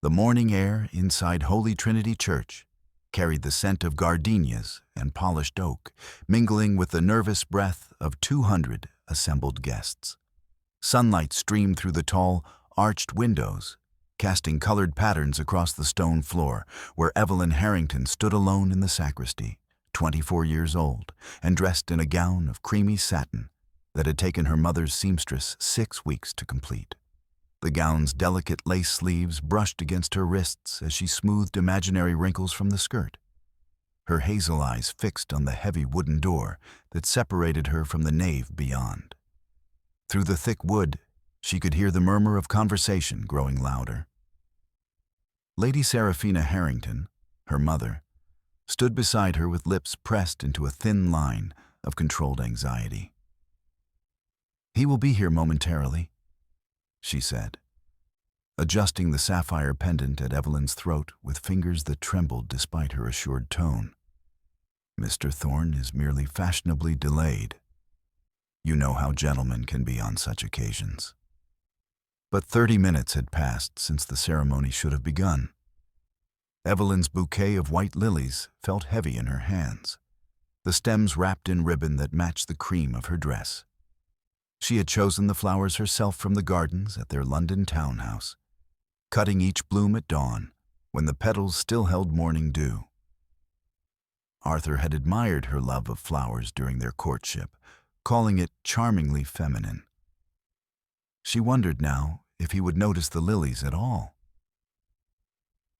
The morning air inside Holy Trinity Church carried the scent of gardenias and polished oak, mingling with the nervous breath of 200 assembled guests. Sunlight streamed through the tall, arched windows, casting colored patterns across the stone floor, where Evelyn Harrington stood alone in the sacristy, 24 years old, and dressed in a gown of creamy satin that had taken her mother's seamstress 6 weeks to complete. The gown's delicate lace sleeves brushed against her wrists as she smoothed imaginary wrinkles from the skirt. Her hazel eyes fixed on the heavy wooden door that separated her from the nave beyond. Through the thick wood, she could hear the murmur of conversation growing louder. Lady Seraphina Harrington, her mother, stood beside her with lips pressed into a thin line of controlled anxiety. "He will be here momentarily," she said, adjusting the sapphire pendant at Evelyn's throat with fingers that trembled despite her assured tone. "Mr. Thorne is merely fashionably delayed. You know how gentlemen can be on such occasions." But 30 minutes had passed since the ceremony should have begun. Evelyn's bouquet of white lilies felt heavy in her hands, the stems wrapped in ribbon that matched the cream of her dress. She had chosen the flowers herself from the gardens at their London townhouse, cutting each bloom at dawn when the petals still held morning dew. Arthur had admired her love of flowers during their courtship, calling it charmingly feminine. She wondered now if he would notice the lilies at all.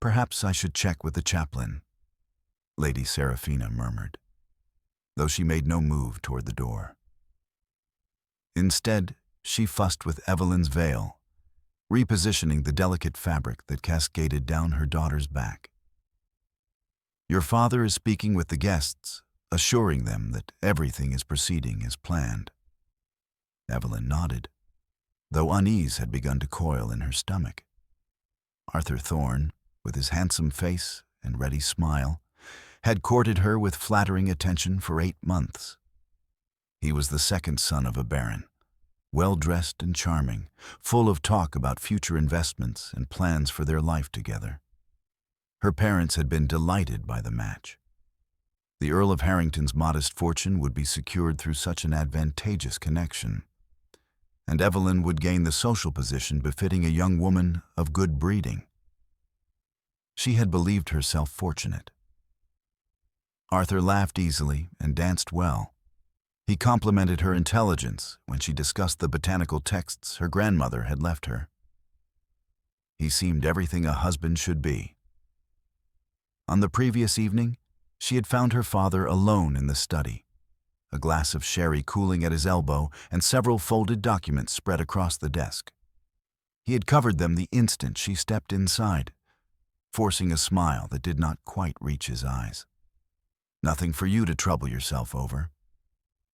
"Perhaps I should check with the chaplain," Lady Seraphina murmured, though she made no move toward the door. Instead, she fussed with Evelyn's veil, repositioning the delicate fabric that cascaded down her daughter's back. "Your father is speaking with the guests, assuring them that everything is proceeding as planned." Evelyn nodded, though unease had begun to coil in her stomach. Arthur Thorne, with his handsome face and ready smile, had courted her with flattering attention for 8 months. He was the second son of a baron, well-dressed and charming, full of talk about future investments and plans for their life together. Her parents had been delighted by the match. The Earl of Harrington's modest fortune would be secured through such an advantageous connection, and Evelyn would gain the social position befitting a young woman of good breeding. She had believed herself fortunate. Arthur laughed easily and danced well. He complimented her intelligence when she discussed the botanical texts her grandmother had left her. He seemed everything a husband should be. On the previous evening, she had found her father alone in the study, a glass of sherry cooling at his elbow and several folded documents spread across the desk. He had covered them the instant she stepped inside, forcing a smile that did not quite reach his eyes. "Nothing for you to trouble yourself over,"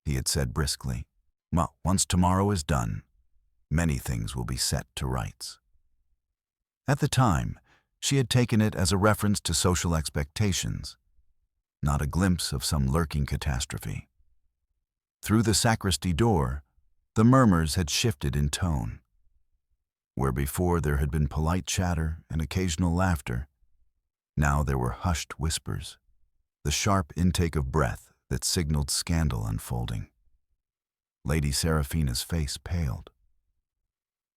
he had said briskly. "Once tomorrow is done, many things will be set to rights." At the time, she had taken it as a reference to social expectations, not a glimpse of some lurking catastrophe. Through the sacristy door, the murmurs had shifted in tone. Where before there had been polite chatter and occasional laughter, now there were hushed whispers, the sharp intake of breath that signaled scandal unfolding. Lady Seraphina's face paled.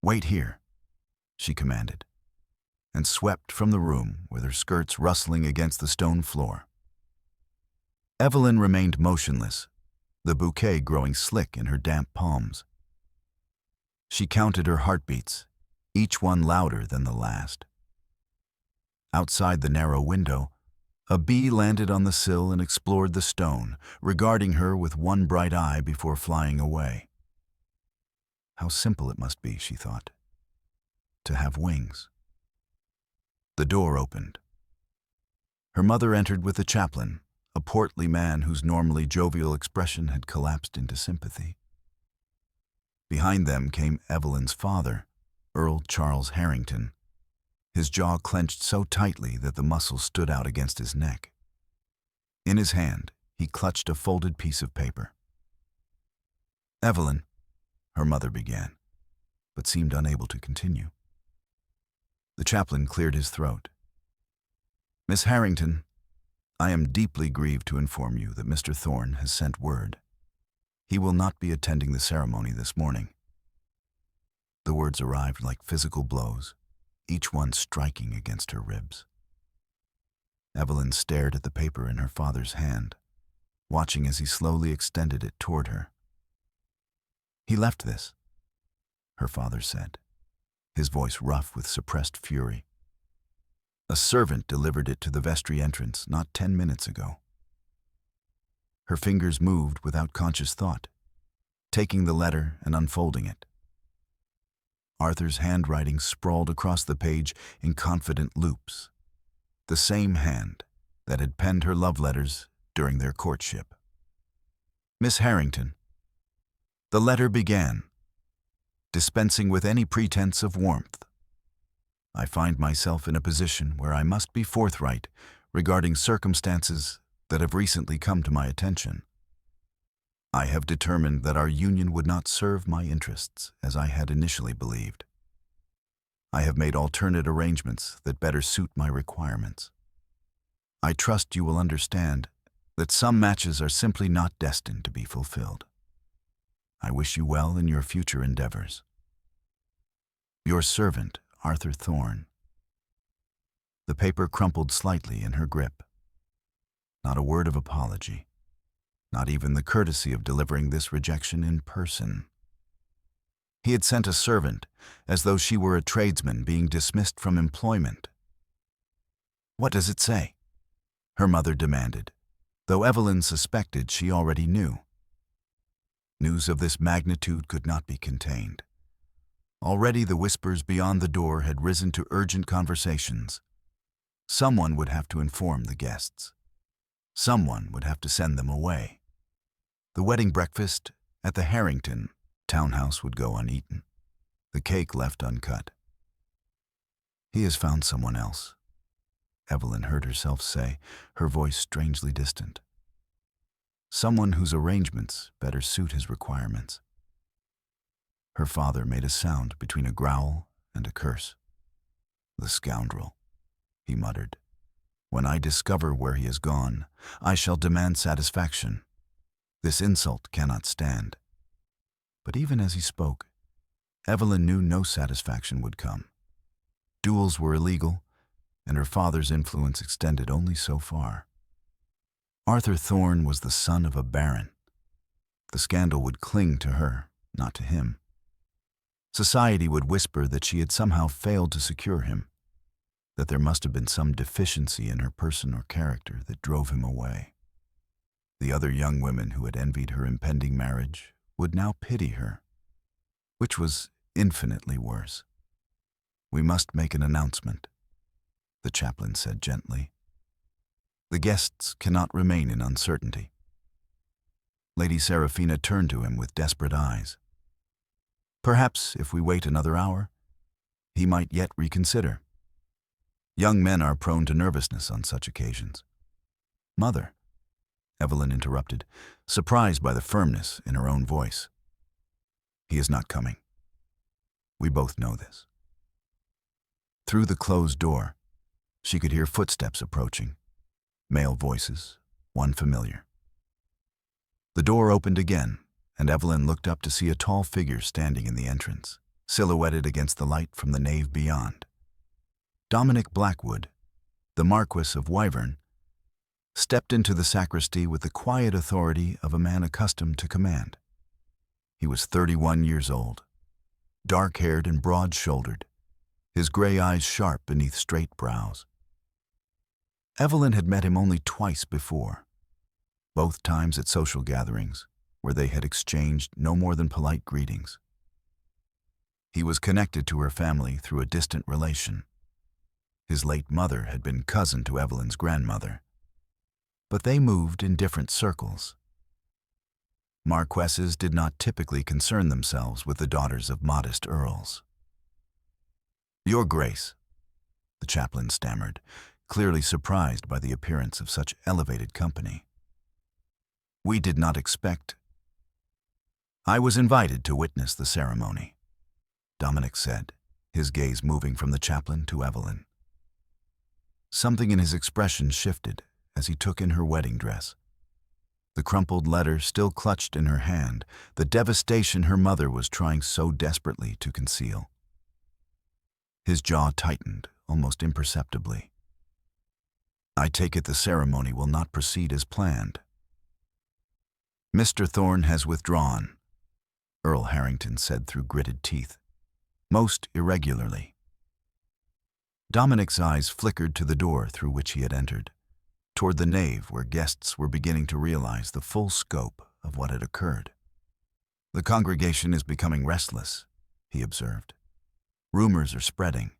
"Wait here," she commanded, and swept from the room with her skirts rustling against the stone floor. Evelyn remained motionless, the bouquet growing slick in her damp palms. She counted her heartbeats, each one louder than the last. Outside the narrow window, a bee landed on the sill and explored the stone, regarding her with one bright eye before flying away. How simple it must be, she thought, to have wings. The door opened. Her mother entered with the chaplain, a portly man whose normally jovial expression had collapsed into sympathy. Behind them came Evelyn's father, Earl Charles Harrington, his jaw clenched so tightly that the muscles stood out against his neck. In his hand, he clutched a folded piece of paper. "Evelyn," her mother began, but seemed unable to continue. The chaplain cleared his throat. "Miss Harrington, I am deeply grieved to inform you that Mr. Thorne has sent word. He will not be attending the ceremony this morning." The words arrived like physical blows, each one striking against her ribs. Evelyn stared at the paper in her father's hand, watching as he slowly extended it toward her. "He left this," her father said, his voice rough with suppressed fury. "A servant delivered it to the vestry entrance not 10 minutes ago." Her fingers moved without conscious thought, taking the letter and unfolding it. Arthur's handwriting sprawled across the page in confident loops, the same hand that had penned her love letters during their courtship. "Miss Harrington," the letter began, dispensing with any pretense of warmth. "I find myself in a position where I must be forthright regarding circumstances that have recently come to my attention. I have determined that our union would not serve my interests as I had initially believed. I have made alternate arrangements that better suit my requirements. I trust you will understand that some matches are simply not destined to be fulfilled. I wish you well in your future endeavors. Your servant, Arthur Thorne." The paper crumpled slightly in her grip. Not a word of apology, not even the courtesy of delivering this rejection in person. He had sent a servant, as though she were a tradesman being dismissed from employment. "What does it say?" her mother demanded, though Evelyn suspected she already knew. News of this magnitude could not be contained. Already the whispers beyond the door had risen to urgent conversations. Someone would have to inform the guests. Someone would have to send them away. The wedding breakfast at the Harrington townhouse would go uneaten, the cake left uncut. "He has found someone else," Evelyn heard herself say, her voice strangely distant. "Someone whose arrangements better suit his requirements." Her father made a sound between a growl and a curse. "The scoundrel," he muttered. "When I discover where he has gone, I shall demand satisfaction. This insult cannot stand." But even as he spoke, Evelyn knew no satisfaction would come. Duels were illegal, and her father's influence extended only so far. Arthur Thorne was the son of a baron. The scandal would cling to her, not to him. Society would whisper that she had somehow failed to secure him, that there must have been some deficiency in her person or character that drove him away. The other young women who had envied her impending marriage would now pity her, which was infinitely worse. "We must make an announcement," the chaplain said gently. "The guests cannot remain in uncertainty." Lady Seraphina turned to him with desperate eyes. "Perhaps if we wait another hour, he might yet reconsider. Young men are prone to nervousness on such occasions." "Mother," Evelyn interrupted, surprised by the firmness in her own voice. "He is not coming. We both know this." Through the closed door, she could hear footsteps approaching, male voices, one familiar. The door opened again, and Evelyn looked up to see a tall figure standing in the entrance, silhouetted against the light from the nave beyond. Dominic Blackwood, the Marquis of Wyvern, stepped into the sacristy with the quiet authority of a man accustomed to command. He was 31 years old, dark-haired and broad-shouldered, his gray eyes sharp beneath straight brows. Evelyn had met him only twice before, both times at social gatherings, where they had exchanged no more than polite greetings. He was connected to her family through a distant relation. His late mother had been cousin to Evelyn's grandmother, but they moved in different circles. Marquesses did not typically concern themselves with the daughters of modest earls. "Your Grace," the chaplain stammered, clearly surprised by the appearance of such elevated company. "We did not expect—" "I was invited to witness the ceremony," Dominic said, his gaze moving from the chaplain to Evelyn. Something in his expression shifted as he took in her wedding dress. The crumpled letter still clutched in her hand, the devastation her mother was trying so desperately to conceal. His jaw tightened, almost imperceptibly. "I take it the ceremony will not proceed as planned." "Mr. Thorne has withdrawn," Earl Harrington said through gritted teeth, most irregularly. Dominic's eyes flickered to the door through which he had entered, toward the nave where guests were beginning to realize the full scope of what had occurred. "The congregation is becoming restless," he observed. "Rumors are spreading.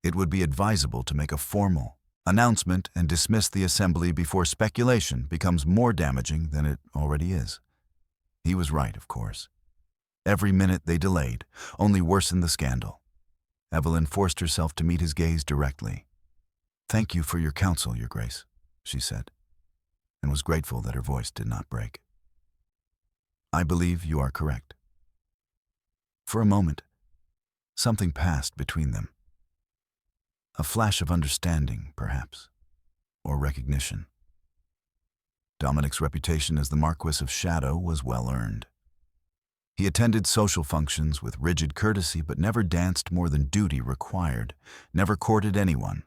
It would be advisable to make a formal announcement and dismiss the assembly before speculation becomes more damaging than it already is." He was right, of course. Every minute they delayed only worsened the scandal. Evelyn forced herself to meet his gaze directly. "Thank you for your counsel, Your Grace," she said, and was grateful that her voice did not break. "I believe you are correct." For a moment, something passed between them. A flash of understanding, perhaps, or recognition. Dominic's reputation as the Marquis of Shadow was well earned. He attended social functions with rigid courtesy but never danced more than duty required, never courted anyone,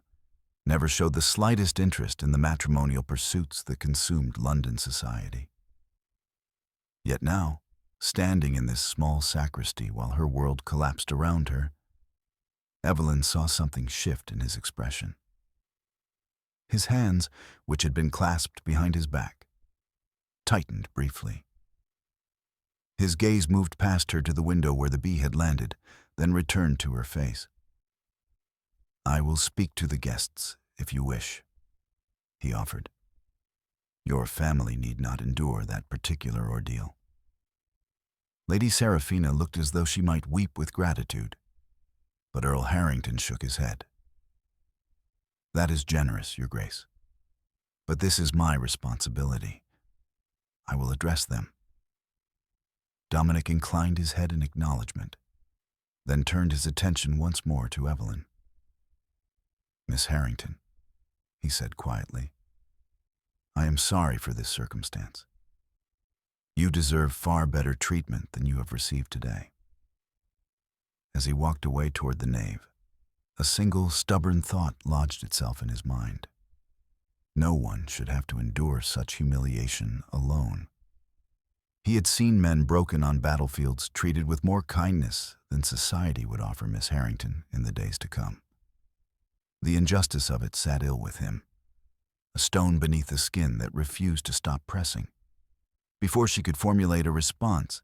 never showed the slightest interest in the matrimonial pursuits that consumed London society. Yet now, standing in this small sacristy while her world collapsed around her, Evelyn saw something shift in his expression. His hands, which had been clasped behind his back, tightened briefly. His gaze moved past her to the window where the bee had landed, then returned to her face. "I will speak to the guests, if you wish," he offered. "Your family need not endure that particular ordeal." Lady Seraphina looked as though she might weep with gratitude, but Earl Harrington shook his head. "That is generous, Your Grace. But this is my responsibility. I will address them." Dominic inclined his head in acknowledgement, then turned his attention once more to Evelyn. "Miss Harrington," he said quietly, "I am sorry for this circumstance. You deserve far better treatment than you have received today." As he walked away toward the nave, a single stubborn thought lodged itself in his mind. No one should have to endure such humiliation alone. He had seen men broken on battlefields treated with more kindness than society would offer Miss Harrington in the days to come. The injustice of it sat ill with him, a stone beneath the skin that refused to stop pressing. Before she could formulate a response,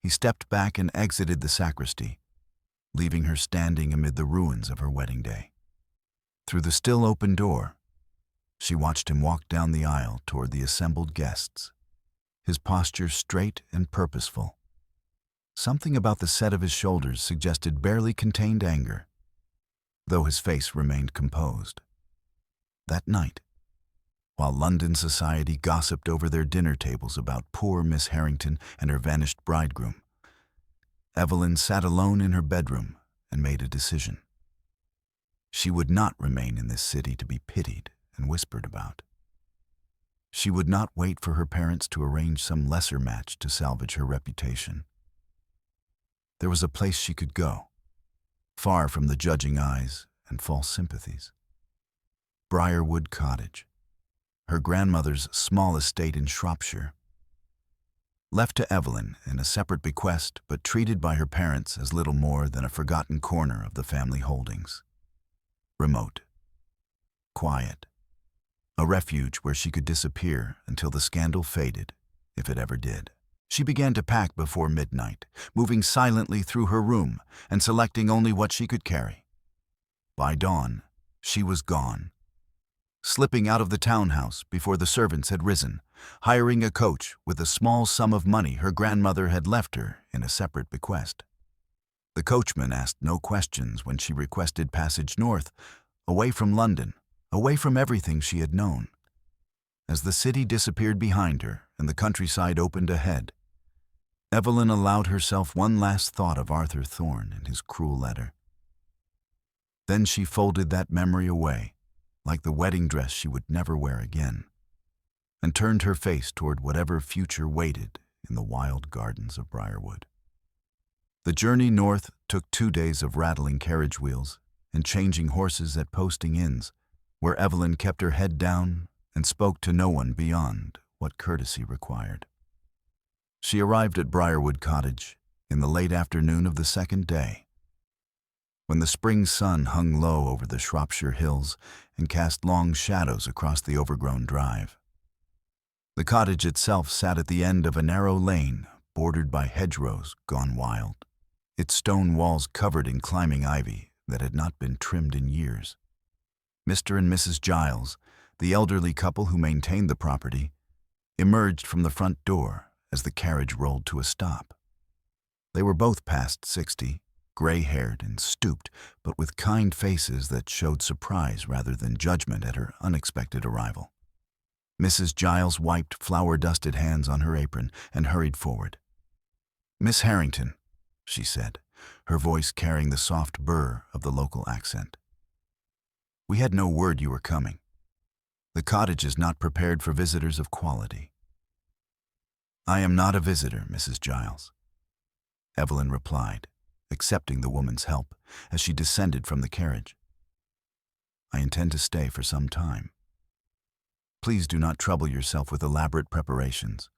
he stepped back and exited the sacristy, leaving her standing amid the ruins of her wedding day. Through the still open door, she watched him walk down the aisle toward the assembled guests, his posture straight and purposeful. Something about the set of his shoulders suggested barely contained anger, though his face remained composed. That night, while London society gossiped over their dinner tables about poor Miss Harrington and her vanished bridegroom, Evelyn sat alone in her bedroom and made a decision. She would not remain in this city to be pitied and whispered about. She would not wait for her parents to arrange some lesser match to salvage her reputation. There was a place she could go, far from the judging eyes and false sympathies. Briarwood Cottage, her grandmother's small estate in Shropshire. Left to Evelyn in a separate bequest, but treated by her parents as little more than a forgotten corner of the family holdings. Remote. Quiet. A refuge where she could disappear until the scandal faded, if it ever did. She began to pack before midnight, moving silently through her room and selecting only what she could carry. By dawn, she was gone. Slipping out of the townhouse before the servants had risen, hiring a coach with a small sum of money her grandmother had left her in a separate bequest. The coachman asked no questions when she requested passage north, away from London, away from everything she had known. As the city disappeared behind her and the countryside opened ahead, Evelyn allowed herself one last thought of Arthur Thorne and his cruel letter. Then she folded that memory away, like the wedding dress she would never wear again, and turned her face toward whatever future waited in the wild gardens of Briarwood. The journey north took 2 days of rattling carriage wheels and changing horses at posting inns, where Evelyn kept her head down and spoke to no one beyond what courtesy required. She arrived at Briarwood Cottage in the late afternoon of the second day, when the spring sun hung low over the Shropshire hills and cast long shadows across the overgrown drive. The cottage itself sat at the end of a narrow lane bordered by hedgerows gone wild, its stone walls covered in climbing ivy that had not been trimmed in years. Mr. and Mrs. Giles, the elderly couple who maintained the property, emerged from the front door as the carriage rolled to a stop. They were both past 60, gray-haired and stooped, but with kind faces that showed surprise rather than judgment at her unexpected arrival. Mrs. Giles wiped flour-dusted hands on her apron and hurried forward. "Miss Harrington," she said, her voice carrying the soft burr of the local accent. "We had no word you were coming. The cottage is not prepared for visitors of quality." "I am not a visitor, Mrs. Giles," Evelyn replied, accepting the woman's help as she descended from the carriage. "I intend to stay for some time. Please do not trouble yourself with elaborate preparations.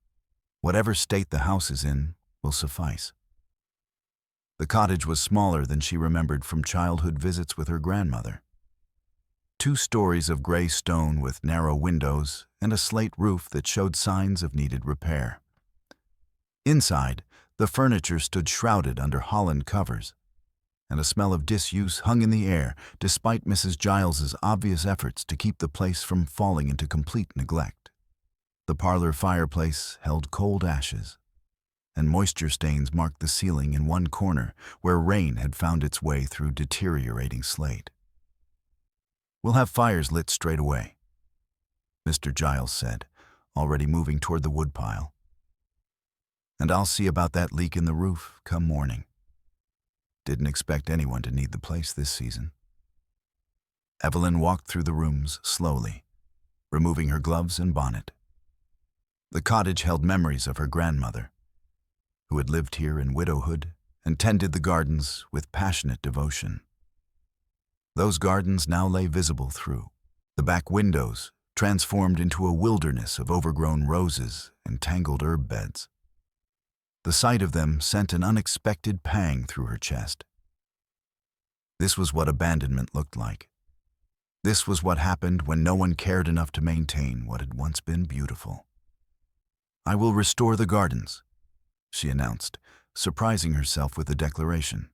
Whatever state the house is in will suffice." The cottage was smaller than she remembered from childhood visits with her grandmother. 2 stories of gray stone with narrow windows and a slate roof that showed signs of needed repair. Inside, the furniture stood shrouded under holland covers, and a smell of disuse hung in the air despite Mrs. Giles's obvious efforts to keep the place from falling into complete neglect. The parlor fireplace held cold ashes, and moisture stains marked the ceiling in one corner where rain had found its way through deteriorating slate. "We'll have fires lit straight away," Mr. Giles said, already moving toward the woodpile. "And I'll see about that leak in the roof come morning. Didn't expect anyone to need the place this season." Evelyn walked through the rooms slowly, removing her gloves and bonnet. The cottage held memories of her grandmother, who had lived here in widowhood and tended the gardens with passionate devotion. Those gardens now lay visible through the back windows, transformed into a wilderness of overgrown roses and tangled herb beds. The sight of them sent an unexpected pang through her chest. This was what abandonment looked like. This was what happened when no one cared enough to maintain what had once been beautiful. "I will restore the gardens," she announced, surprising herself with the declaration.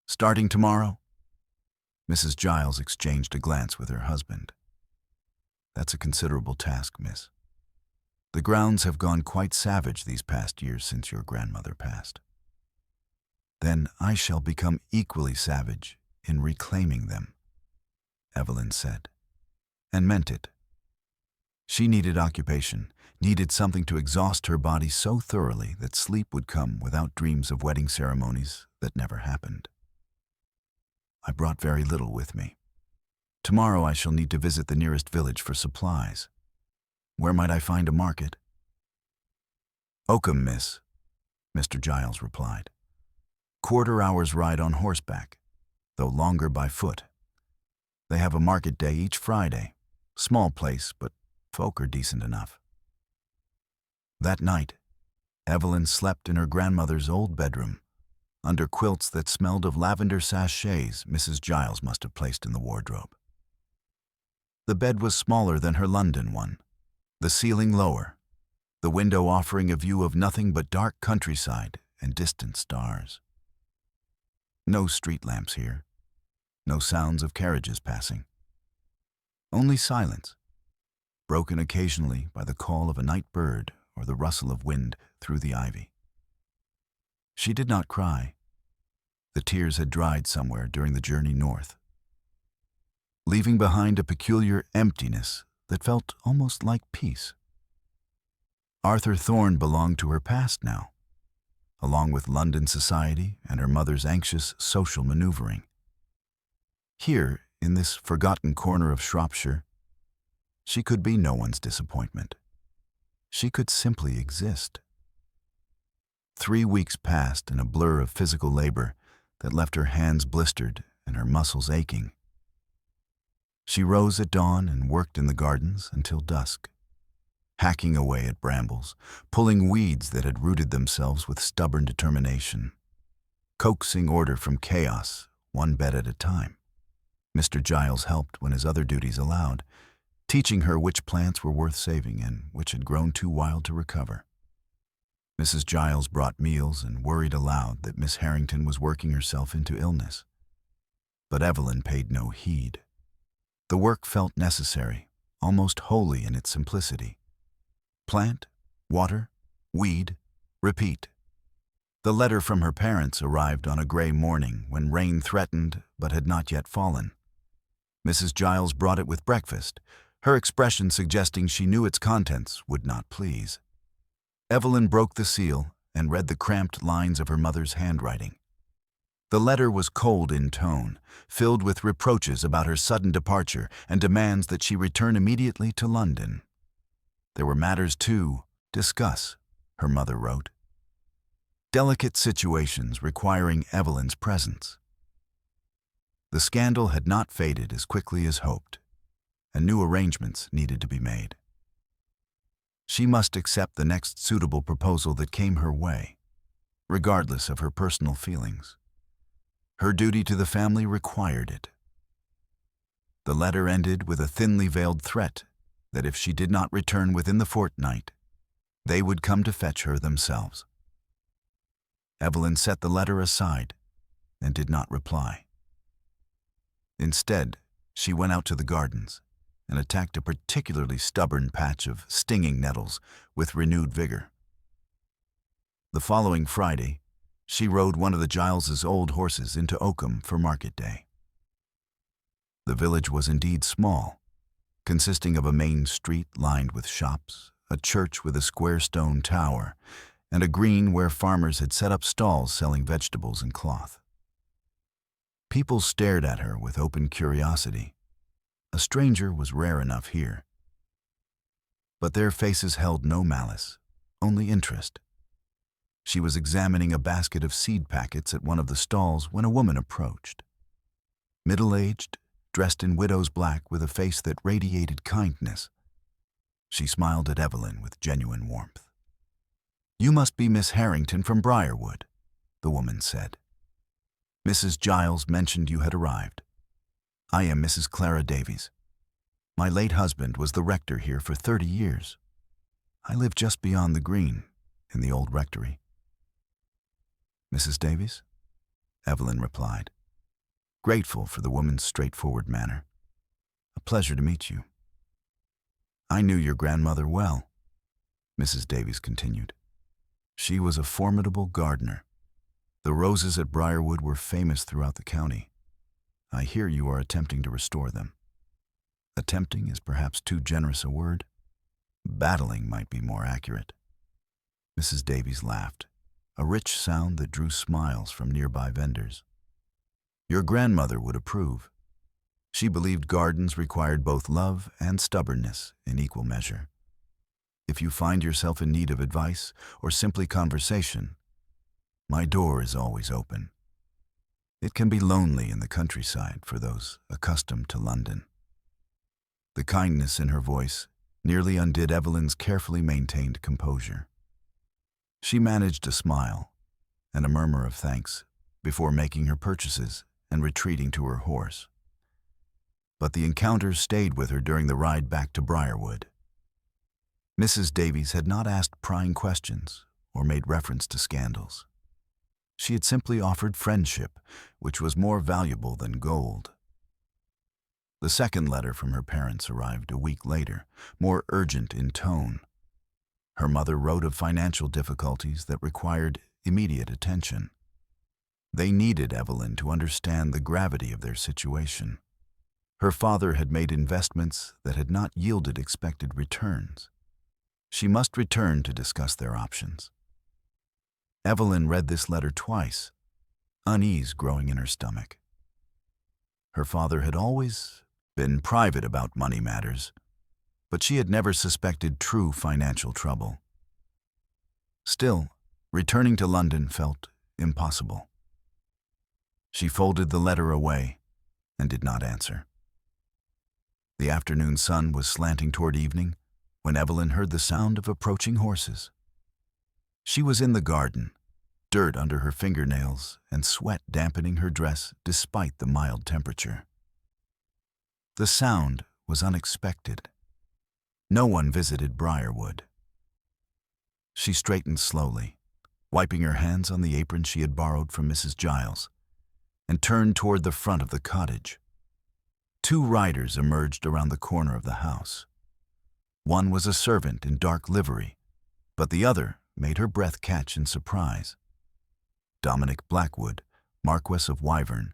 "Starting tomorrow?" Mrs. Giles exchanged a glance with her husband. "That's a considerable task, miss. The grounds have gone quite savage these past years since your grandmother passed." "Then I shall become equally savage in reclaiming them," Evelyn said, and meant it. She needed occupation, needed something to exhaust her body so thoroughly that sleep would come without dreams of wedding ceremonies that never happened. "I brought very little with me. Tomorrow I shall need to visit the nearest village for supplies. Where might I find a market?" "Oakham, miss," Mr. Giles replied. "Quarter-hour's ride on horseback, though longer by foot. They have a market day each Friday. Small place, but folk are decent enough." That night, Evelyn slept in her grandmother's old bedroom, under quilts that smelled of lavender sachets Mrs. Giles must have placed in the wardrobe. The bed was smaller than her London one, the ceiling lower, the window offering a view of nothing but dark countryside and distant stars. No street lamps here, no sounds of carriages passing. Only silence, broken occasionally by the call of a night bird or the rustle of wind through the ivy. She did not cry. The tears had dried somewhere during the journey north, leaving behind a peculiar emptiness that felt almost like peace. Arthur Thorne belonged to her past now, along with London society and her mother's anxious social maneuvering. Here, in this forgotten corner of Shropshire, she could be no one's disappointment. She could simply exist. 3 weeks passed in a blur of physical labor that left her hands blistered and her muscles aching. She rose at dawn and worked in the gardens until dusk, hacking away at brambles, pulling weeds that had rooted themselves with stubborn determination, coaxing order from chaos, one bed at a time. Mr. Giles helped when his other duties allowed, teaching her which plants were worth saving and which had grown too wild to recover. Mrs. Giles brought meals and worried aloud that Miss Harrington was working herself into illness. But Evelyn paid no heed. The work felt necessary, almost holy in its simplicity. Plant, water, weed, repeat. The letter from her parents arrived on a gray morning when rain threatened but had not yet fallen. Mrs. Giles brought it with breakfast, her expression suggesting she knew its contents would not please. Evelyn broke the seal and read the cramped lines of her mother's handwriting. The letter was cold in tone, filled with reproaches about her sudden departure and demands that she return immediately to London. There were matters to discuss, her mother wrote. Delicate situations requiring Evelyn's presence. The scandal had not faded as quickly as hoped, and new arrangements needed to be made. She must accept the next suitable proposal that came her way, regardless of her personal feelings. Her duty to the family required it. The letter ended with a thinly veiled threat that if she did not return within the fortnight, they would come to fetch her themselves. Evelyn set the letter aside and did not reply. Instead, she went out to the gardens and attacked a particularly stubborn patch of stinging nettles with renewed vigor. The following Friday, she rode one of the Giles's old horses into Oakham for market day. The village was indeed small, consisting of a main street lined with shops, a church with a square stone tower, and a green where farmers had set up stalls selling vegetables and cloth. People stared at her with open curiosity. A stranger was rare enough here. But their faces held no malice, only interest. She was examining a basket of seed packets at one of the stalls when a woman approached. Middle-aged, dressed in widow's black with a face that radiated kindness. She smiled at Evelyn with genuine warmth. "You must be Miss Harrington from Briarwood," the woman said. "Mrs. Giles mentioned you had arrived. I am Mrs. Clara Davies. My late husband was the rector here for 30 years. I live just beyond the green, in the old rectory." "Mrs. Davies?" Evelyn replied, grateful for the woman's straightforward manner. "A pleasure to meet you." "I knew your grandmother well," Mrs. Davies continued. "She was a formidable gardener. The roses at Briarwood were famous throughout the county. I hear you are attempting to restore them. Attempting is perhaps too generous a word. Battling might be more accurate." Mrs. Davies laughed, a rich sound that drew smiles from nearby vendors. "Your grandmother would approve. She believed gardens required both love and stubbornness in equal measure. If you find yourself in need of advice or simply conversation, my door is always open. It can be lonely in the countryside for those accustomed to London." The kindness in her voice nearly undid Evelyn's carefully maintained composure. She managed a smile and a murmur of thanks before making her purchases and retreating to her horse. But the encounter stayed with her during the ride back to Briarwood. Mrs. Davies had not asked prying questions or made reference to scandals. She had simply offered friendship, which was more valuable than gold. The second letter from her parents arrived a week later, more urgent in tone. Her mother wrote of financial difficulties that required immediate attention. They needed Evelyn to understand the gravity of their situation. Her father had made investments that had not yielded expected returns. She must return to discuss their options. Evelyn read this letter twice, unease growing in her stomach. Her father had always been private about money matters, but she had never suspected true financial trouble. Still, returning to London felt impossible. She folded the letter away and did not answer. The afternoon sun was slanting toward evening when Evelyn heard the sound of approaching horses. She was in the garden, dirt under her fingernails and sweat dampening her dress despite the mild temperature. The sound was unexpected. No one visited Briarwood. She straightened slowly, wiping her hands on the apron she had borrowed from Mrs. Giles, and turned toward the front of the cottage. Two riders emerged around the corner of the house. One was a servant in dark livery, but the other made her breath catch in surprise. Dominic Blackwood, Marquess of Wyvern,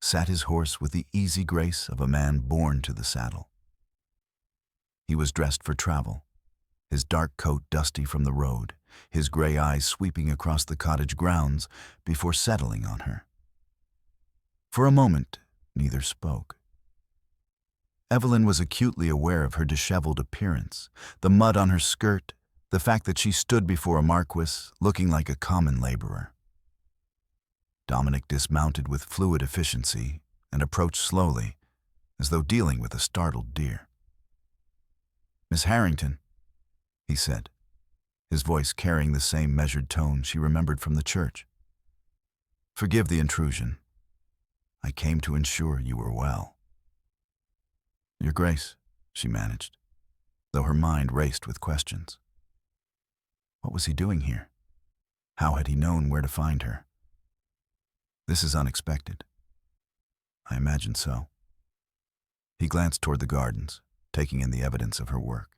sat his horse with the easy grace of a man born to the saddle. He was dressed for travel, his dark coat dusty from the road, his gray eyes sweeping across the cottage grounds before settling on her. For a moment, neither spoke. Evelyn was acutely aware of her disheveled appearance, the mud on her skirt, the fact that she stood before a marquis looking like a common laborer. Dominic dismounted with fluid efficiency and approached slowly, as though dealing with a startled deer. "Miss Harrington," he said, his voice carrying the same measured tone she remembered from the church. "Forgive the intrusion. I came to ensure you were well." "Your Grace," she managed, though her mind raced with questions. What was he doing here? How had he known where to find her? "This is unexpected." "I imagine so." He glanced toward the gardens, taking in the evidence of her work.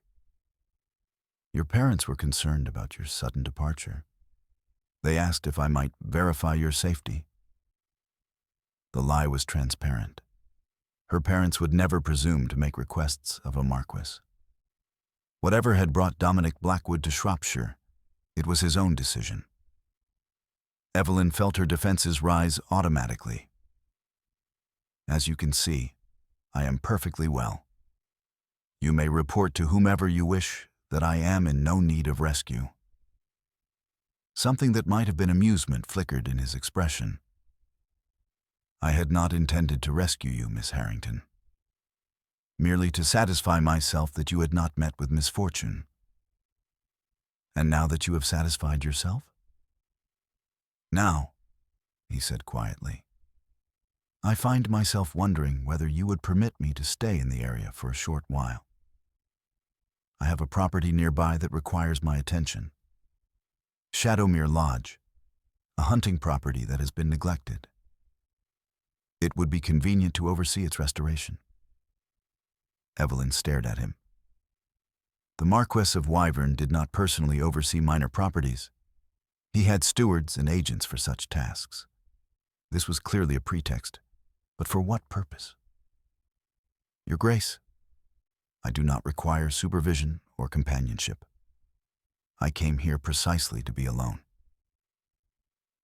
"Your parents were concerned about your sudden departure. They asked if I might verify your safety." The lie was transparent. Her parents would never presume to make requests of a marquis. Whatever had brought Dominic Blackwood to Shropshire, it was his own decision. Evelyn felt her defenses rise automatically. "As you can see, I am perfectly well. You may report to whomever you wish that I am in no need of rescue." Something that might have been amusement flickered in his expression. "I had not intended to rescue you, Miss Harrington. Merely to satisfy myself that you had not met with misfortune. And now that you have satisfied yourself?" "Now," he said quietly, "I find myself wondering whether you would permit me to stay in the area for a short while. I have a property nearby that requires my attention. Shadowmere Lodge, a hunting property that has been neglected. It would be convenient to oversee its restoration." Evelyn stared at him. The Marquess of Wyvern did not personally oversee minor properties. He had stewards and agents for such tasks. This was clearly a pretext, but for what purpose? "Your Grace, I do not require supervision or companionship. I came here precisely to be alone."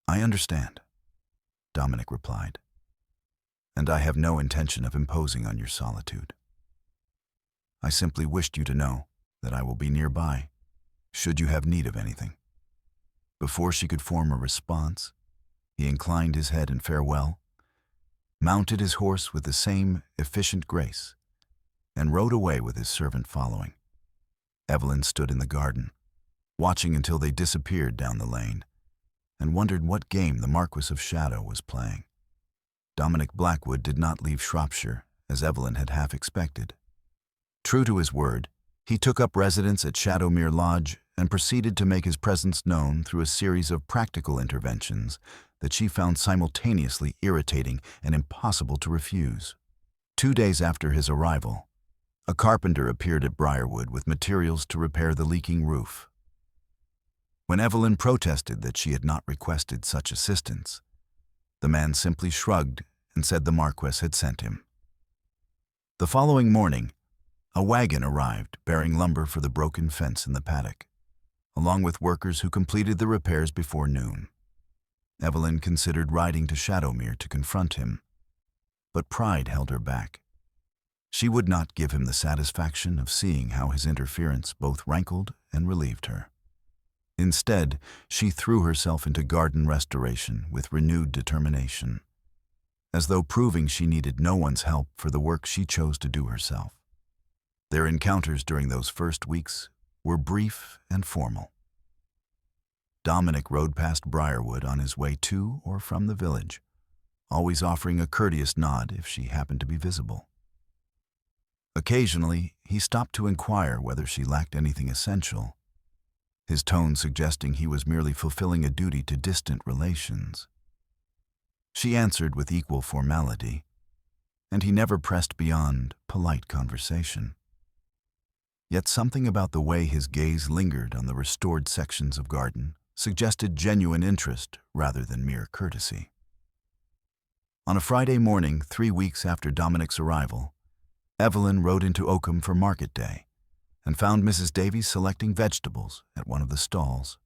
"I understand," Dominic replied, "and I have no intention of imposing on your solitude. I simply wished you to know that I will be nearby, should you have need of anything." Before she could form a response, he inclined his head in farewell, mounted his horse with the same efficient grace, and rode away with his servant following. Evelyn stood in the garden, watching until they disappeared down the lane, and wondered what game the Marquis of Shadow was playing. Dominic Blackwood did not leave Shropshire, as Evelyn had half expected. True to his word, he took up residence at Shadowmere Lodge and proceeded to make his presence known through a series of practical interventions that she found simultaneously irritating and impossible to refuse. 2 days after his arrival, a carpenter appeared at Briarwood with materials to repair the leaking roof. When Evelyn protested that she had not requested such assistance, the man simply shrugged and said the Marquess had sent him. The following morning, a wagon arrived bearing lumber for the broken fence in the paddock, along with workers who completed the repairs before noon. Evelyn considered riding to Shadowmere to confront him. but pride held her back. She would not give him the satisfaction of seeing how his interference both rankled and relieved her. Instead, she threw herself into garden restoration with renewed determination, as though proving she needed no one's help for the work she chose to do herself. Their encounters during those first weeks were brief and formal. Dominic rode past Briarwood on his way to or from the village, always offering a courteous nod if she happened to be visible. Occasionally, he stopped to inquire whether she lacked anything essential, his tone suggesting he was merely fulfilling a duty to distant relations. She answered with equal formality, and he never pressed beyond polite conversation. Yet something about the way his gaze lingered on the restored sections of garden suggested genuine interest rather than mere courtesy. On a Friday morning, 3 weeks after Dominic's arrival, Evelyn rode into Oakham for market day and found Mrs. Davies selecting vegetables at one of the stalls.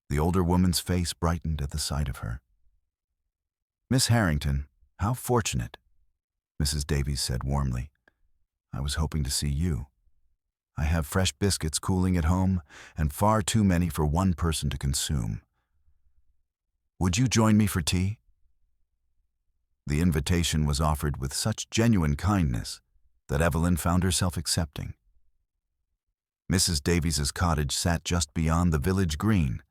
The older woman's face brightened at the sight of her. "Miss Harrington, how fortunate," Mrs. Davies said warmly. "I was hoping to see you. I have fresh biscuits cooling at home and far too many for one person to consume. Would you join me for tea?" The invitation was offered with such genuine kindness that Evelyn found herself accepting. Mrs. Davies's cottage sat just beyond the village green,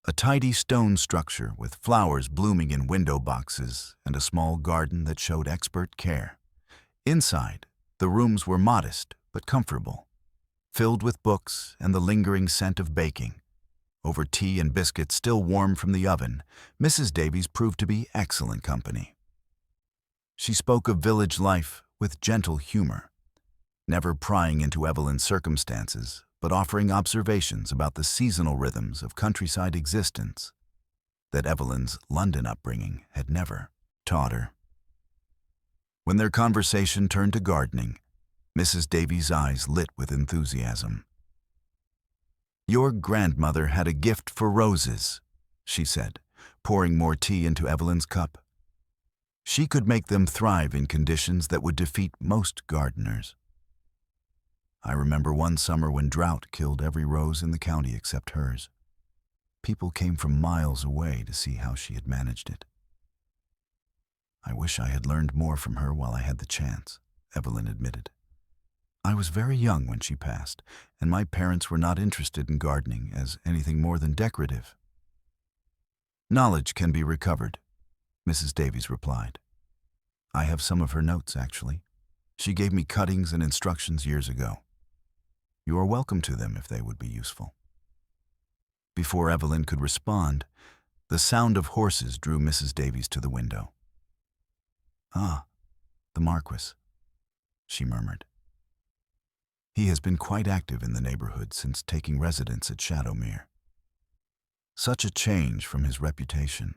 a tidy stone structure with flowers blooming in window boxes and a small garden that showed expert care. Inside, the rooms were modest but comfortable, filled with books and the lingering scent of baking. Over tea and biscuits still warm from the oven, Mrs. Davies proved to be excellent company. She spoke of village life with gentle humor, never prying into Evelyn's circumstances, but offering observations about the seasonal rhythms of countryside existence that Evelyn's London upbringing had never taught her. When their conversation turned to gardening, Mrs. Davies' eyes lit with enthusiasm. "Your grandmother had a gift for roses," she said, pouring more tea into Evelyn's cup. "She could make them thrive in conditions that would defeat most gardeners. I remember one summer when drought killed every rose in the county except hers. People came from miles away to see how she had managed it. I wish I had learned more from her while I had the chance," Evelyn admitted. "I was very young when she passed, and my parents were not interested in gardening as anything more than decorative." "Knowledge can be recovered," Mrs. Davies replied. "I have some of her notes, actually. She gave me cuttings and instructions years ago. You are welcome to them if they would be useful." Before Evelyn could respond, the sound of horses drew Mrs. Davies to the window. "Ah, the Marquis," she murmured. "He has been quite active in the neighborhood since taking residence at Shadowmere. Such a change from his reputation.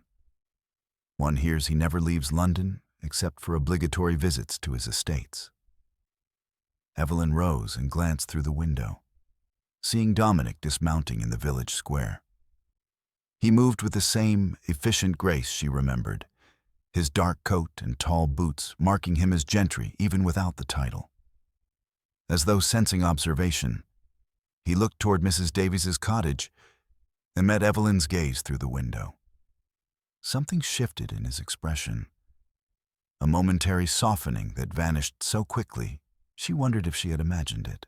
One hears he never leaves London except for obligatory visits to his estates." Evelyn rose and glanced through the window, seeing Dominic dismounting in the village square. He moved with the same efficient grace she remembered, his dark coat and tall boots marking him as gentry even without the title. As though sensing observation, he looked toward Mrs. Davies's cottage and met Evelyn's gaze through the window. Something shifted in his expression, a momentary softening that vanished so quickly she wondered if she had imagined it.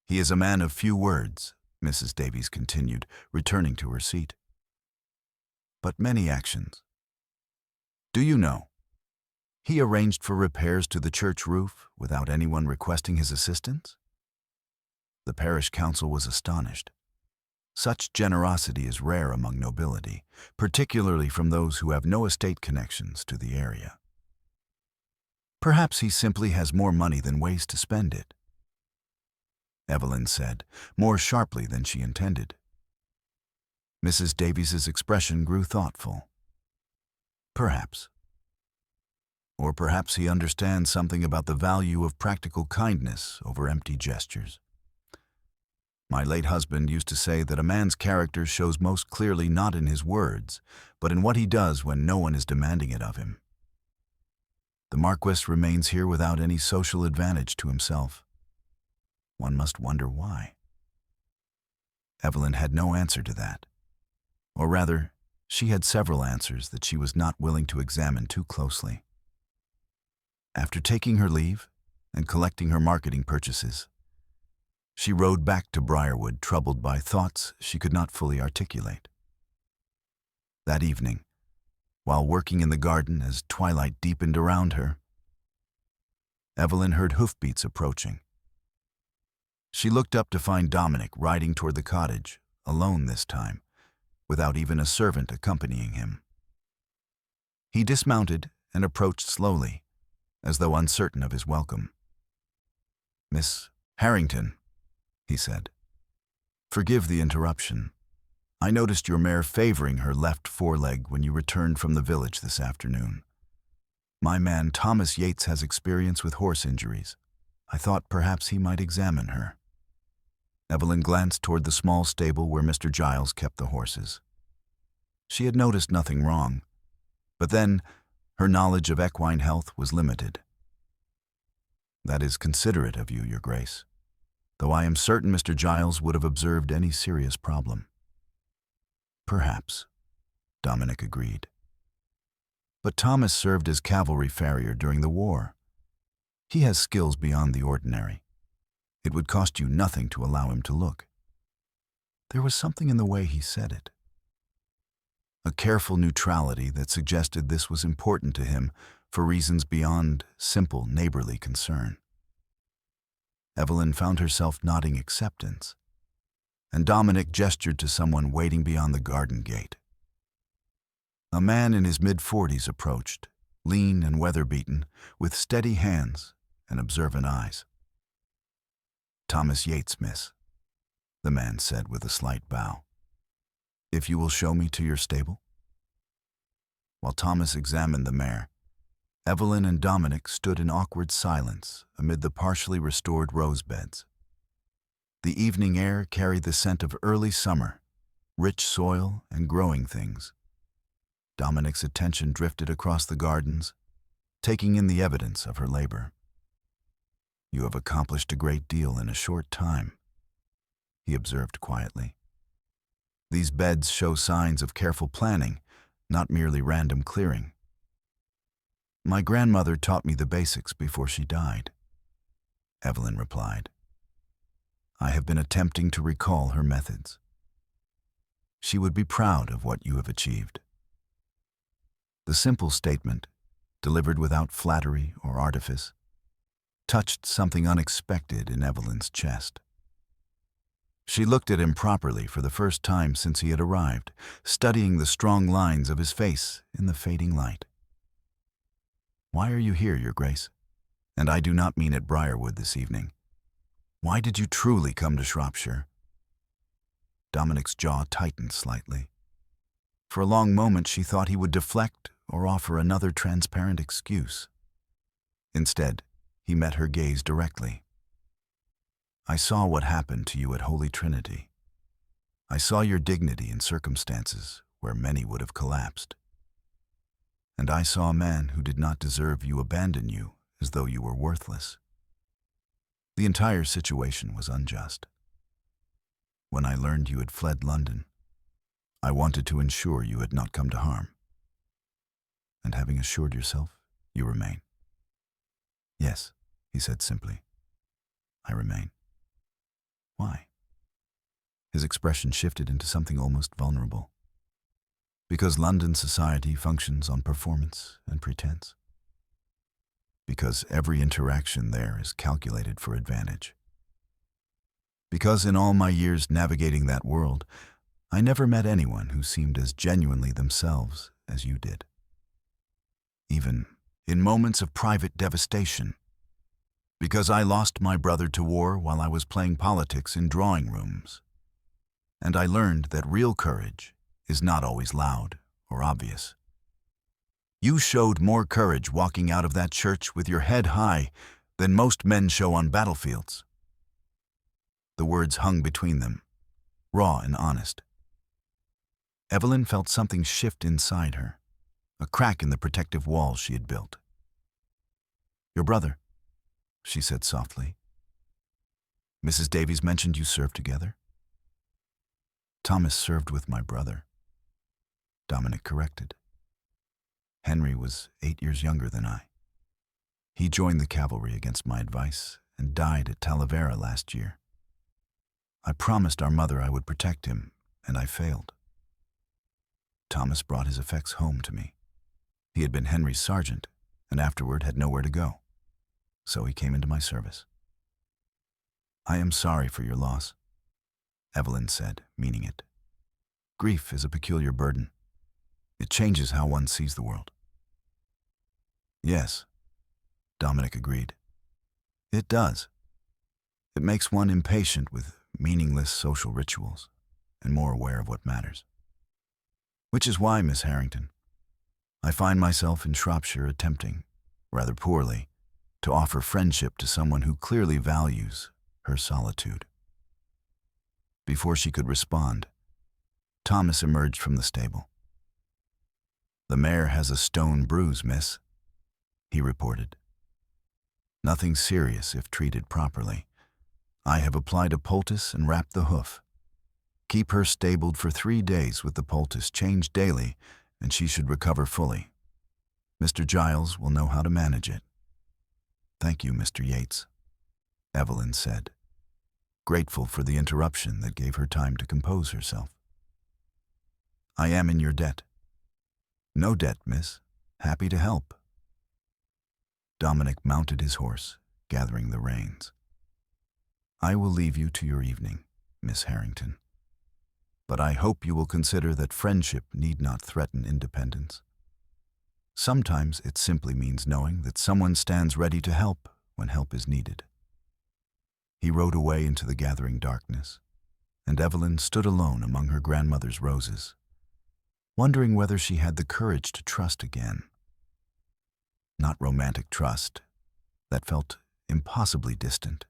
"He is a man of few words," Mrs. Davies continued, returning to her seat, "but many actions. Do you know, he arranged for repairs to the church roof without anyone requesting his assistance?" The parish council was astonished. Such generosity is rare among nobility, particularly from those who have no estate connections to the area. "Perhaps he simply has more money than ways to spend it," Evelyn said, more sharply than she intended. Mrs. Davies's expression grew thoughtful. "Perhaps. Or perhaps he understands something about the value of practical kindness over empty gestures. My late husband used to say that a man's character shows most clearly not in his words, but in what he does when no one is demanding it of him. The Marquis remains here without any social advantage to himself. One must wonder why. Evelyn had no answer to that. Or rather, she had several answers that she was not willing to examine too closely. After taking her leave and collecting her marketing purchases, she rode back to Briarwood troubled by thoughts she could not fully articulate. That evening, while working in the garden as twilight deepened around her, Evelyn heard hoofbeats approaching. She looked up to find Dominic riding toward the cottage, alone this time, without even a servant accompanying him. He dismounted and approached slowly, as though uncertain of his welcome. "Miss Harrington," he said, "forgive the interruption. I noticed your mare favoring her left foreleg when you returned from the village this afternoon. My man Thomas Yates has experience with horse injuries. I thought perhaps he might examine her." Evelyn glanced toward the small stable where Mr. Giles kept the horses. She had noticed nothing wrong, but then her knowledge of equine health was limited. "That is considerate of you, Your Grace, though I am certain Mr. Giles would have observed any serious problem." "Perhaps," Dominic agreed. "But Thomas served as cavalry farrier during the war. He has skills beyond the ordinary. It would cost you nothing to allow him to look." There was something in the way he said it. A careful neutrality that suggested this was important to him for reasons beyond simple neighborly concern. Evelyn found herself nodding acceptance, and Dominic gestured to someone waiting beyond the garden gate. A man in his mid-40s approached, lean and weather-beaten, with steady hands and observant eyes. "Thomas Yates, miss," the man said with a slight bow. "If you will show me to your stable?" While Thomas examined the mare, Evelyn and Dominic stood in awkward silence amid the partially restored rose beds. The evening air carried the scent of early summer, rich soil and growing things. Dominic's attention drifted across the gardens, taking in the evidence of her labor. "You have accomplished a great deal in a short time," he observed quietly. "These beds show signs of careful planning, not merely random clearing." "My grandmother taught me the basics before she died," Evelyn replied. "I have been attempting to recall her methods. She would be proud of what you have achieved." The simple statement, delivered without flattery or artifice, touched something unexpected in Evelyn's chest. She looked at him properly for the first time since he had arrived, studying the strong lines of his face in the fading light. "Why are you here, Your Grace? And I do not mean at Briarwood this evening. Why did you truly come to Shropshire?" Dominic's jaw tightened slightly. For a long moment she thought he would deflect or offer another transparent excuse. Instead, he met her gaze directly. "I saw what happened to you at Holy Trinity. I saw your dignity in circumstances where many would have collapsed. And I saw a man who did not deserve you abandon you as though you were worthless. The entire situation was unjust. When I learned you had fled London, I wanted to ensure you had not come to harm. And having assured yourself, you remain." "Yes," he said simply. "I remain." "Why?" His expression shifted into something almost vulnerable. "Because London society functions on performance and pretense. Because every interaction there is calculated for advantage. Because in all my years navigating that world, I never met anyone who seemed as genuinely themselves as you did. Even in moments of private devastation. Because I lost my brother to war while I was playing politics in drawing rooms. And I learned that real courage is not always loud or obvious. You showed more courage walking out of that church with your head high than most men show on battlefields." The words hung between them, raw and honest. Evelyn felt something shift inside her, a crack in the protective wall she had built. Your brother, she said softly. Mrs. Davies mentioned you served together? Thomas served with my brother, Dominic corrected. Henry was 8 years younger than I. He joined the cavalry against my advice and died at Talavera last year. I promised our mother I would protect him, and I failed. Thomas brought his effects home to me. He had been Henry's sergeant, and afterward had nowhere to go. So he came into my service. I am sorry for your loss, Evelyn said, meaning it. Grief is a peculiar burden. It changes how one sees the world. Yes, Dominic agreed. It does. It makes one impatient with meaningless social rituals and more aware of what matters. Which is why, Miss Harrington, I find myself in Shropshire attempting, rather poorly, to offer friendship to someone who clearly values her solitude. Before she could respond, Thomas emerged from the stable. The mare has a stone bruise, miss, he reported. Nothing serious if treated properly. I have applied a poultice and wrapped the hoof. Keep her stabled for 3 days with the poultice changed daily, and she should recover fully. Mr. Giles will know how to manage it. Thank you, Mr. Yates, Evelyn said, grateful for the interruption that gave her time to compose herself. I am in your debt. No debt, miss. Happy to help. Dominic mounted his horse, gathering the reins. I will leave you to your evening, Miss Harrington. But I hope you will consider that friendship need not threaten independence. Sometimes it simply means knowing that someone stands ready to help when help is needed. He rode away into the gathering darkness, and Evelyn stood alone among her grandmother's roses, wondering whether she had the courage to trust again. Not romantic trust, that felt impossibly distant,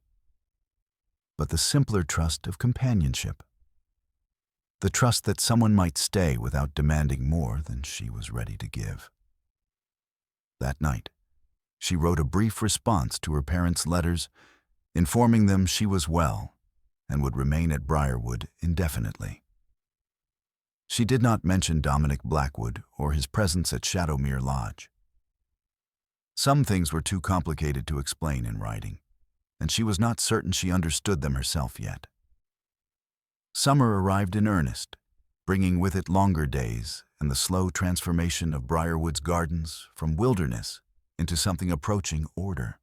but the simpler trust of companionship. The trust that someone might stay without demanding more than she was ready to give. That night, she wrote a brief response to her parents' letters, informing them she was well and would remain at Briarwood indefinitely. She did not mention Dominic Blackwood or his presence at Shadowmere Lodge. Some things were too complicated to explain in writing, and she was not certain she understood them herself yet. Summer arrived in earnest, bringing with it longer days and the slow transformation of Briarwood's gardens from wilderness into something approaching order.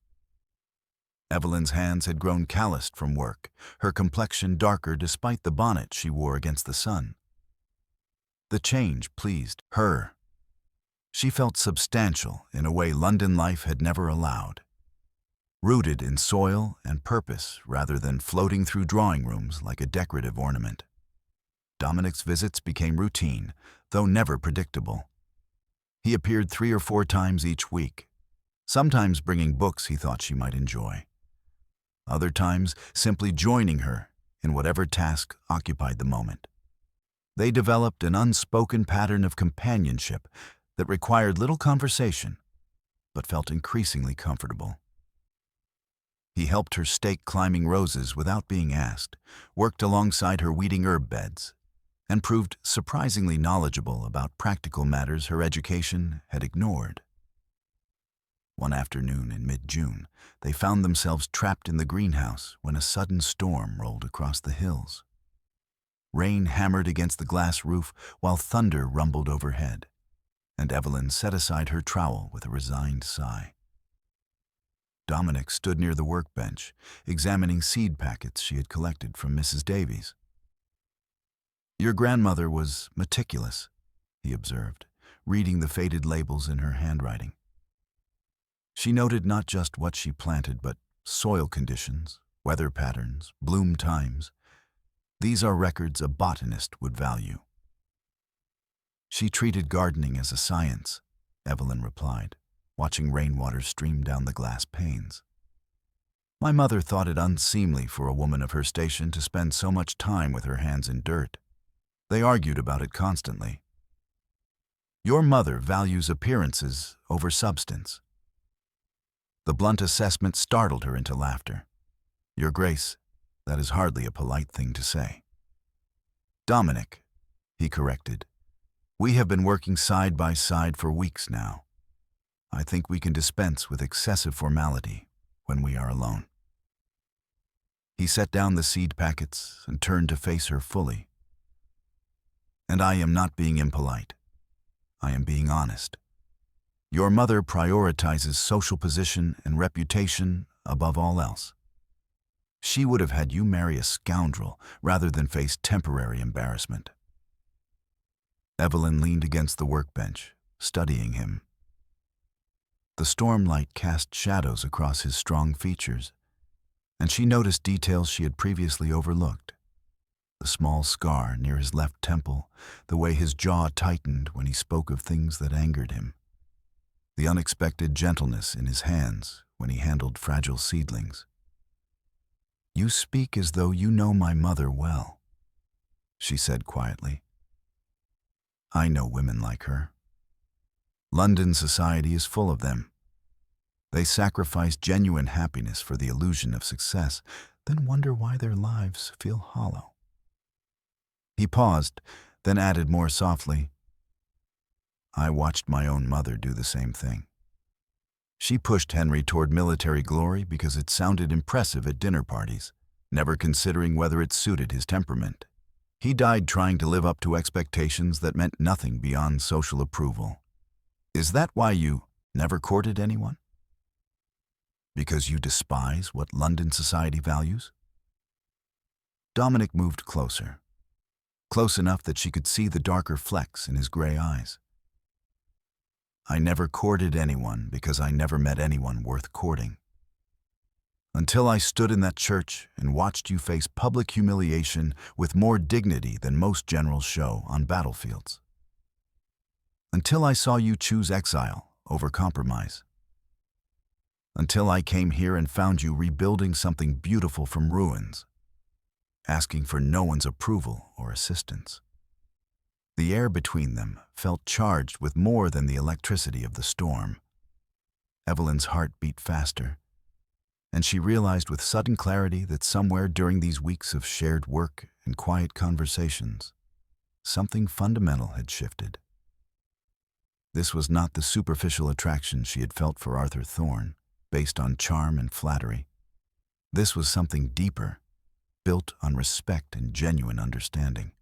Evelyn's hands had grown calloused from work, her complexion darker despite the bonnet she wore against the sun. The change pleased her. She felt substantial in a way London life had never allowed, rooted in soil and purpose rather than floating through drawing rooms like a decorative ornament. Dominic's visits became routine, though never predictable. He appeared 3 or 4 times each week, sometimes bringing books he thought she might enjoy. Other times simply joining her in whatever task occupied the moment. They developed an unspoken pattern of companionship that required little conversation, but felt increasingly comfortable. He helped her stake climbing roses without being asked, worked alongside her weeding herb beds, and proved surprisingly knowledgeable about practical matters her education had ignored. One afternoon in mid-June, they found themselves trapped in the greenhouse when a sudden storm rolled across the hills. Rain hammered against the glass roof while thunder rumbled overhead, and Evelyn set aside her trowel with a resigned sigh. Dominic stood near the workbench, examining seed packets she had collected from Mrs. Davies. Your grandmother was meticulous, he observed, reading the faded labels in her handwriting. She noted not just what she planted, but soil conditions, weather patterns, bloom times. These are records a botanist would value. She treated gardening as a science, Evelyn replied, watching rainwater stream down the glass panes. My mother thought it unseemly for a woman of her station to spend so much time with her hands in dirt. They argued about it constantly. Your mother values appearances over substance. The blunt assessment startled her into laughter. "Your Grace, that is hardly a polite thing to say." "Dominic," he corrected. "We have been working side by side for weeks now. I think we can dispense with excessive formality when we are alone." He set down the seed packets and turned to face her fully. "And I am not being impolite. I am being honest. Your mother prioritizes social position and reputation above all else. She would have had you marry a scoundrel rather than face temporary embarrassment." Evelyn leaned against the workbench, studying him. The stormlight cast shadows across his strong features, and she noticed details she had previously overlooked. The small scar near his left temple, the way his jaw tightened when he spoke of things that angered him, the unexpected gentleness in his hands when he handled fragile seedlings. "You speak as though you know my mother well," she said quietly. "I know women like her. London society is full of them. They sacrifice genuine happiness for the illusion of success, then wonder why their lives feel hollow." He paused, then added more softly, "I watched my own mother do the same thing. She pushed Henry toward military glory because it sounded impressive at dinner parties, never considering whether it suited his temperament. He died trying to live up to expectations that meant nothing beyond social approval. Is that why you never courted anyone? Because you despise what London society values?" Dominic moved closer, close enough that she could see the darker flecks in his gray eyes. "I never courted anyone because I never met anyone worth courting. Until I stood in that church and watched you face public humiliation with more dignity than most generals show on battlefields. Until I saw you choose exile over compromise. Until I came here and found you rebuilding something beautiful from ruins, asking for no one's approval or assistance." The air between them felt charged with more than the electricity of the storm. Evelyn's heart beat faster, and she realized with sudden clarity that somewhere during these weeks of shared work and quiet conversations, something fundamental had shifted. This was not the superficial attraction she had felt for Arthur Thorne, based on charm and flattery. This was something deeper, built on respect and genuine understanding.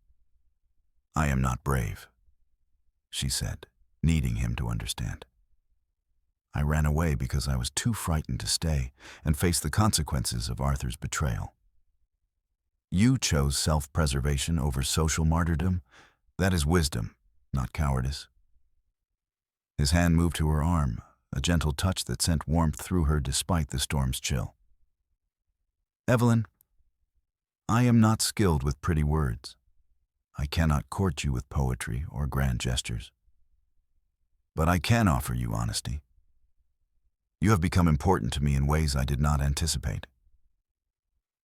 "I am not brave," she said, needing him to understand. "I ran away because I was too frightened to stay and face the consequences of Arthur's betrayal. You chose self-preservation over social martyrdom. That is wisdom, not cowardice." His hand moved to her arm, a gentle touch that sent warmth through her despite the storm's chill. "Evelyn, I am not skilled with pretty words. I cannot court you with poetry or grand gestures. But I can offer you honesty. You have become important to me in ways I did not anticipate.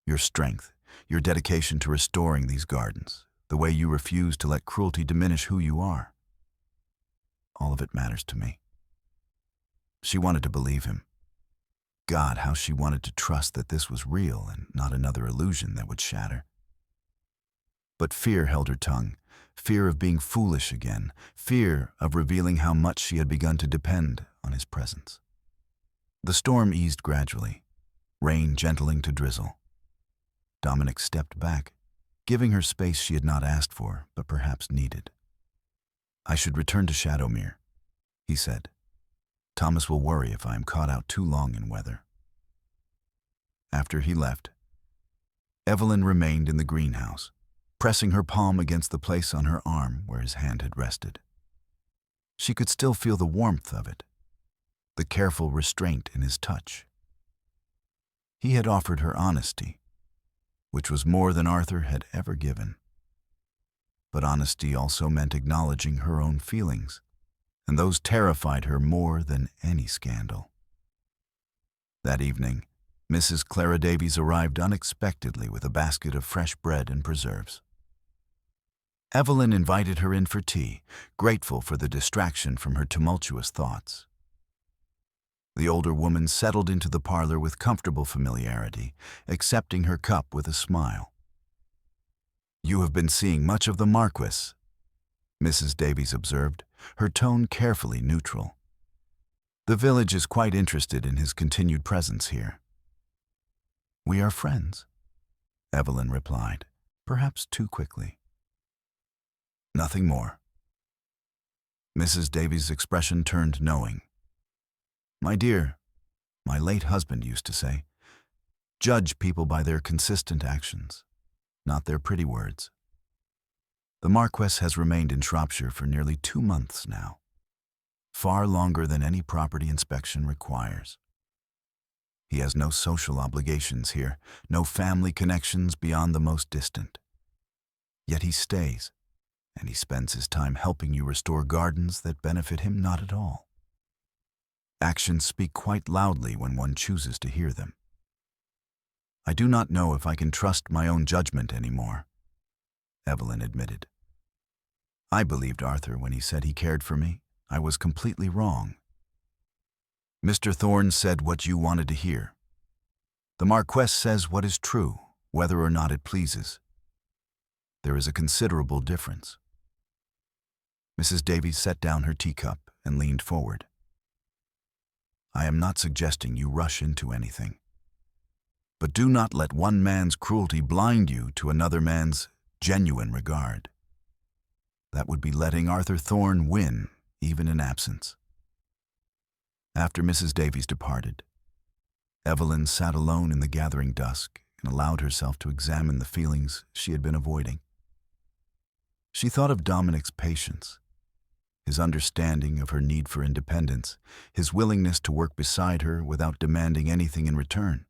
Your strength, your dedication to restoring these gardens, the way you refuse to let cruelty diminish who you are. All of it matters to me." She wanted to believe him. God, how she wanted to trust that this was real and not another illusion that would shatter. But fear held her tongue, fear of being foolish again, fear of revealing how much she had begun to depend on his presence. The storm eased gradually, rain gentling to drizzle. Dominic stepped back, giving her space she had not asked for, but perhaps needed. "I should return to Shadowmere," he said. "Thomas will worry if I am caught out too long in weather." After he left, Evelyn remained in the greenhouse, pressing her palm against the place on her arm where his hand had rested. She could still feel the warmth of it, the careful restraint in his touch. He had offered her honesty, which was more than Arthur had ever given. But honesty also meant acknowledging her own feelings, and those terrified her more than any scandal. That evening, Mrs. Clara Davies arrived unexpectedly with a basket of fresh bread and preserves. Evelyn invited her in for tea, grateful for the distraction from her tumultuous thoughts. The older woman settled into the parlor with comfortable familiarity, accepting her cup with a smile. "You have been seeing much of the Marquis," Mrs. Davies observed, her tone carefully neutral. "The village is quite interested in his continued presence here." "We are friends," Evelyn replied, perhaps too quickly. "Nothing more." Mrs. Davies' expression turned knowing. "My dear," my late husband used to say, "judge people by their consistent actions, not their pretty words. The Marquess has remained in Shropshire for nearly 2 months now, far longer than any property inspection requires. He has no social obligations here, no family connections beyond the most distant. Yet he stays, and he spends his time helping you restore gardens that benefit him not at all. Actions speak quite loudly when one chooses to hear them. I do not know if I can trust my own judgment anymore," Evelyn admitted. "I believed Arthur when he said he cared for me. I was completely wrong. Mr. Thorne said what you wanted to hear. The Marquess says what is true, whether or not it pleases. There is a considerable difference." Mrs. Davies set down her teacup and leaned forward. "I am not suggesting you rush into anything. But do not let one man's cruelty blind you to another man's genuine regard. That would be letting Arthur Thorne win, even in absence." After Mrs. Davies departed, Evelyn sat alone in the gathering dusk and allowed herself to examine the feelings she had been avoiding. She thought of Dominic's patience, his understanding of her need for independence, his willingness to work beside her without demanding anything in return.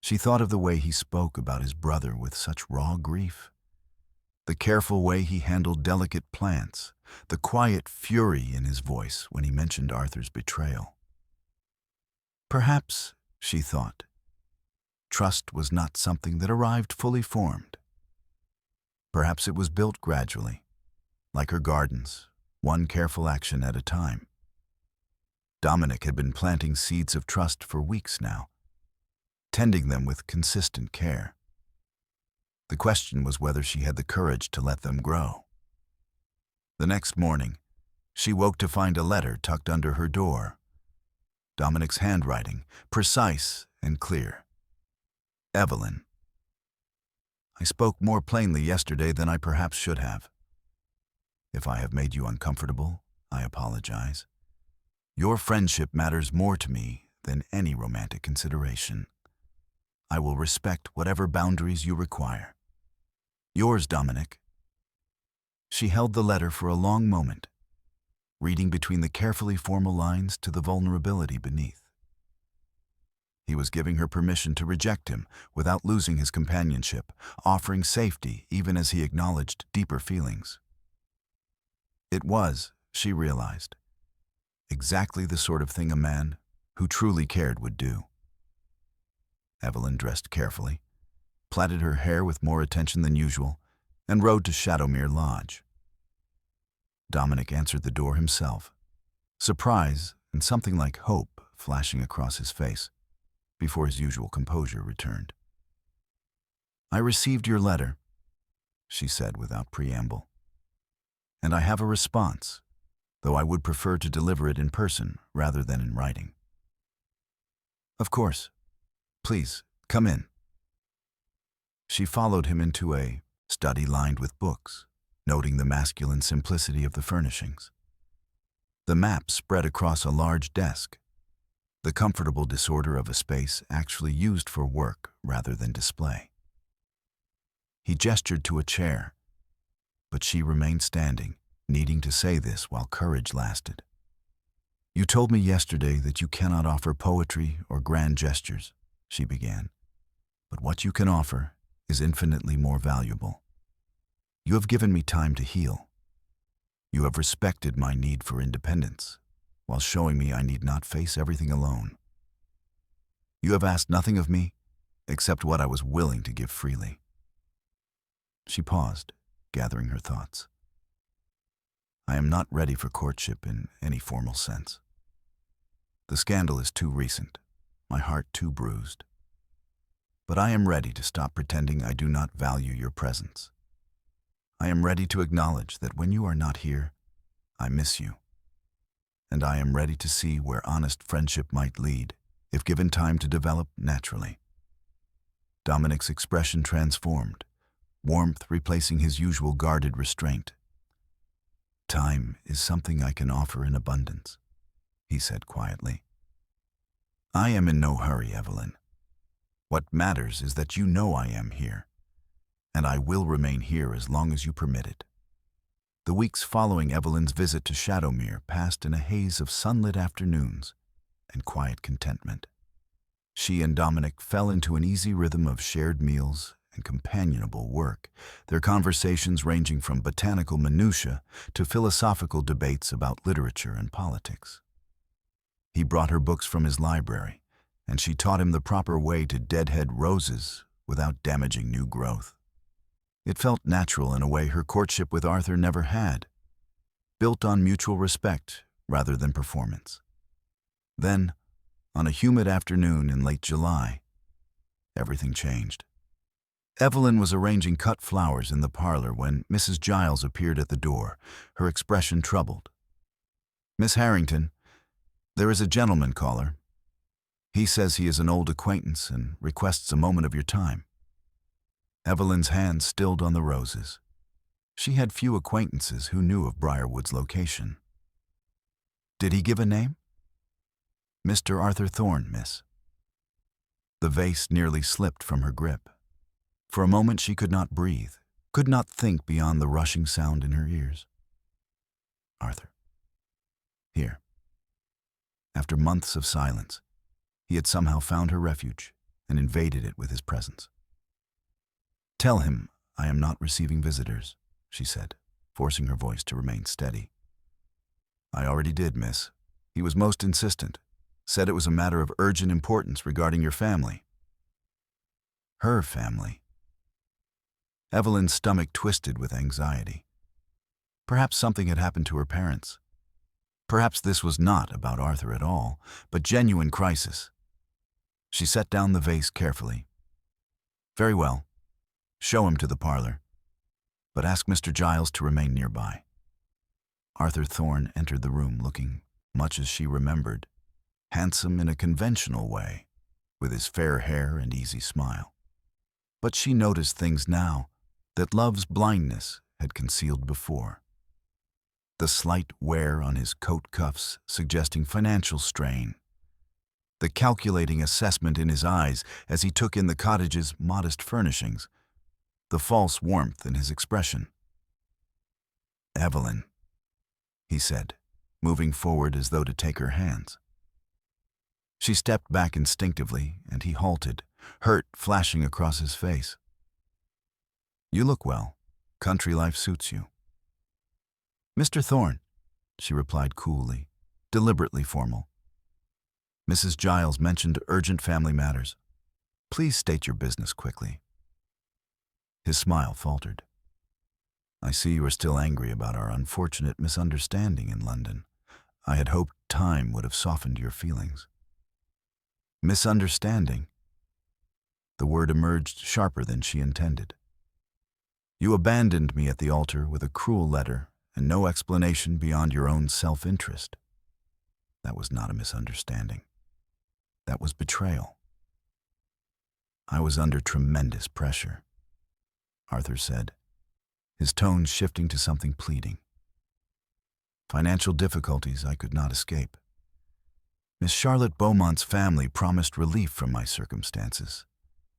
She thought of the way he spoke about his brother with such raw grief, the careful way he handled delicate plants, the quiet fury in his voice when he mentioned Arthur's betrayal. Perhaps, she thought, trust was not something that arrived fully formed. Perhaps it was built gradually, like her gardens, one careful action at a time. Dominic had been planting seeds of trust for weeks now, tending them with consistent care. The question was whether she had the courage to let them grow. The next morning, she woke to find a letter tucked under her door. Dominic's handwriting, precise and clear. "Evelyn, I spoke more plainly yesterday than I perhaps should have. If I have made you uncomfortable, I apologize. Your friendship matters more to me than any romantic consideration. I will respect whatever boundaries you require. Yours, Dominic." She held the letter for a long moment, reading between the carefully formal lines to the vulnerability beneath. He was giving her permission to reject him without losing his companionship, offering safety even as he acknowledged deeper feelings. It was, she realized, exactly the sort of thing a man who truly cared would do. Evelyn dressed carefully, plaited her hair with more attention than usual, and rode to Shadowmere Lodge. Dominic answered the door himself, surprise and something like hope flashing across his face, before his usual composure returned. "I received your letter," she said without preamble, "and I have a response, though I would prefer to deliver it in person rather than in writing." "Of course. Please, come in." She followed him into a study lined with books, noting the masculine simplicity of the furnishings. The map spread across a large desk, the comfortable disorder of a space actually used for work rather than display. He gestured to a chair, but she remained standing, needing to say this while courage lasted. "You told me yesterday that you cannot offer poetry or grand gestures," she began, "but what you can offer is infinitely more valuable. You have given me time to heal. You have respected my need for independence, while showing me I need not face everything alone. You have asked nothing of me except what I was willing to give freely." She paused, gathering her thoughts. "I am not ready for courtship in any formal sense." The scandal is too recent, my heart too bruised. But I am ready to stop pretending I do not value your presence. I am ready to acknowledge that when you are not here, I miss you. And I am ready to see where honest friendship might lead, if given time to develop naturally. Dominic's expression transformed, warmth replacing his usual guarded restraint. "Time is something I can offer in abundance," he said quietly. "I am in no hurry, Evelyn. What matters is that you know I am here, and I will remain here as long as you permit it." The weeks following Evelyn's visit to Shadowmere passed in a haze of sunlit afternoons and quiet contentment. She and Dominic fell into an easy rhythm of shared meals and companionable work, their conversations ranging from botanical minutiae to philosophical debates about literature and politics. He brought her books from his library, and she taught him the proper way to deadhead roses without damaging new growth. It felt natural in a way her courtship with Arthur never had, built on mutual respect rather than performance. Then, on a humid afternoon in late July, everything changed. Evelyn was arranging cut flowers in the parlor when Mrs. Giles appeared at the door, her expression troubled. "Miss Harrington, there is a gentleman caller. He says he is an old acquaintance and requests a moment of your time." Evelyn's hand stilled on the roses. She had few acquaintances who knew of Briarwood's location. "Did he give a name?" "Mr. Arthur Thorne, miss." The vase nearly slipped from her grip. For a moment she could not breathe, could not think beyond the rushing sound in her ears. Arthur. Here. After months of silence, he had somehow found her refuge and invaded it with his presence. "Tell him I am not receiving visitors," she said, forcing her voice to remain steady. "I already did, miss. He was most insistent. Said it was a matter of urgent importance regarding your family." Her family. Evelyn's stomach twisted with anxiety. Perhaps something had happened to her parents. Perhaps this was not about Arthur at all, but genuine crisis. She set down the vase carefully. "Very well. Show him to the parlor, but ask Mr. Giles to remain nearby." Arthur Thorne entered the room looking much as she remembered, handsome in a conventional way, with his fair hair and easy smile. But she noticed things now that love's blindness had concealed before. The slight wear on his coat cuffs suggesting financial strain. The calculating assessment in his eyes as he took in the cottage's modest furnishings. The false warmth in his expression. "Evelyn," he said, moving forward as though to take her hands. She stepped back instinctively, and he halted, hurt flashing across his face. "You look well. Country life suits you." "Mr. Thorne," she replied coolly, deliberately formal. "Mrs. Giles mentioned urgent family matters. Please state your business quickly." His smile faltered. "I see you are still angry about our unfortunate misunderstanding in London. I had hoped time would have softened your feelings." "Misunderstanding?" The word emerged sharper than she intended. "You abandoned me at the altar with a cruel letter and no explanation beyond your own self-interest. That was not a misunderstanding. That was betrayal." "I was under tremendous pressure," Arthur said, his tone shifting to something pleading. "Financial difficulties I could not escape. Miss Charlotte Beaumont's family promised relief from my circumstances.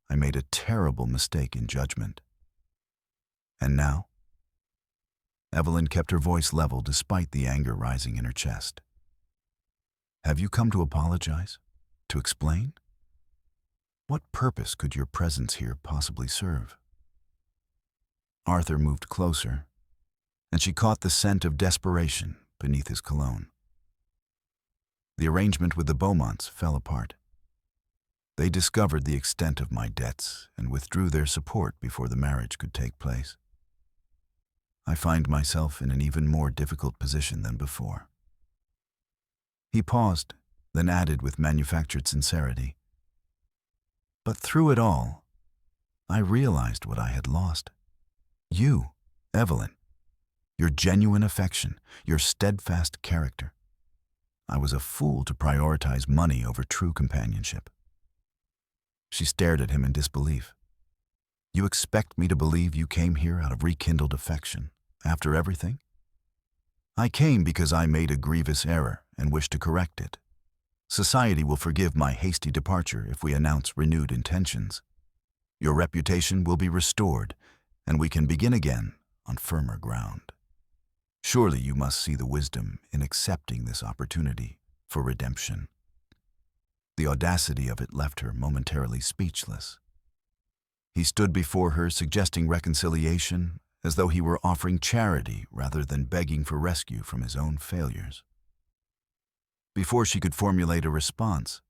I made a terrible mistake in judgment. And now?" Evelyn kept her voice level despite the anger rising in her chest. "Have you come to apologize? To explain? What purpose could your presence here possibly serve?" Arthur moved closer, and she caught the scent of desperation beneath his cologne. "The arrangement with the Beaumonts fell apart. They discovered the extent of my debts and withdrew their support before the marriage could take place. I find myself in an even more difficult position than before." He paused, then added with manufactured sincerity, "But through it all, I realized what I had lost. You, Evelyn, your genuine affection, your steadfast character. I was a fool to prioritize money over true companionship." She stared at him in disbelief. "You expect me to believe you came here out of rekindled affection, after everything?" "I came because I made a grievous error and wish to correct it. Society will forgive my hasty departure if we announce renewed intentions. Your reputation will be restored, and we can begin again on firmer ground. Surely you must see the wisdom in accepting this opportunity for redemption." The audacity of it left her momentarily speechless. He stood before her, suggesting reconciliation, as though he were offering charity rather than begging for rescue from his own failures. Before she could formulate a response,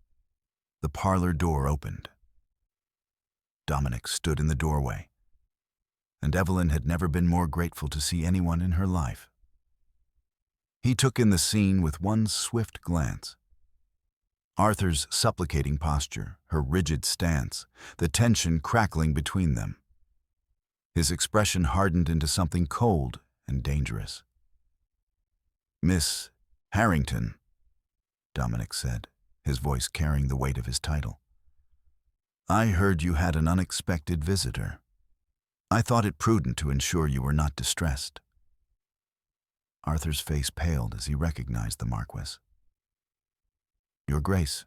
the parlor door opened. Dominic stood in the doorway, and Evelyn had never been more grateful to see anyone in her life. He took in the scene with one swift glance. Arthur's supplicating posture, her rigid stance, the tension crackling between them. His expression hardened into something cold and dangerous. "Miss Harrington," Dominic said, his voice carrying the weight of his title. "I heard you had an unexpected visitor. I thought it prudent to ensure you were not distressed." Arthur's face paled as he recognized the Marquis. "Your Grace,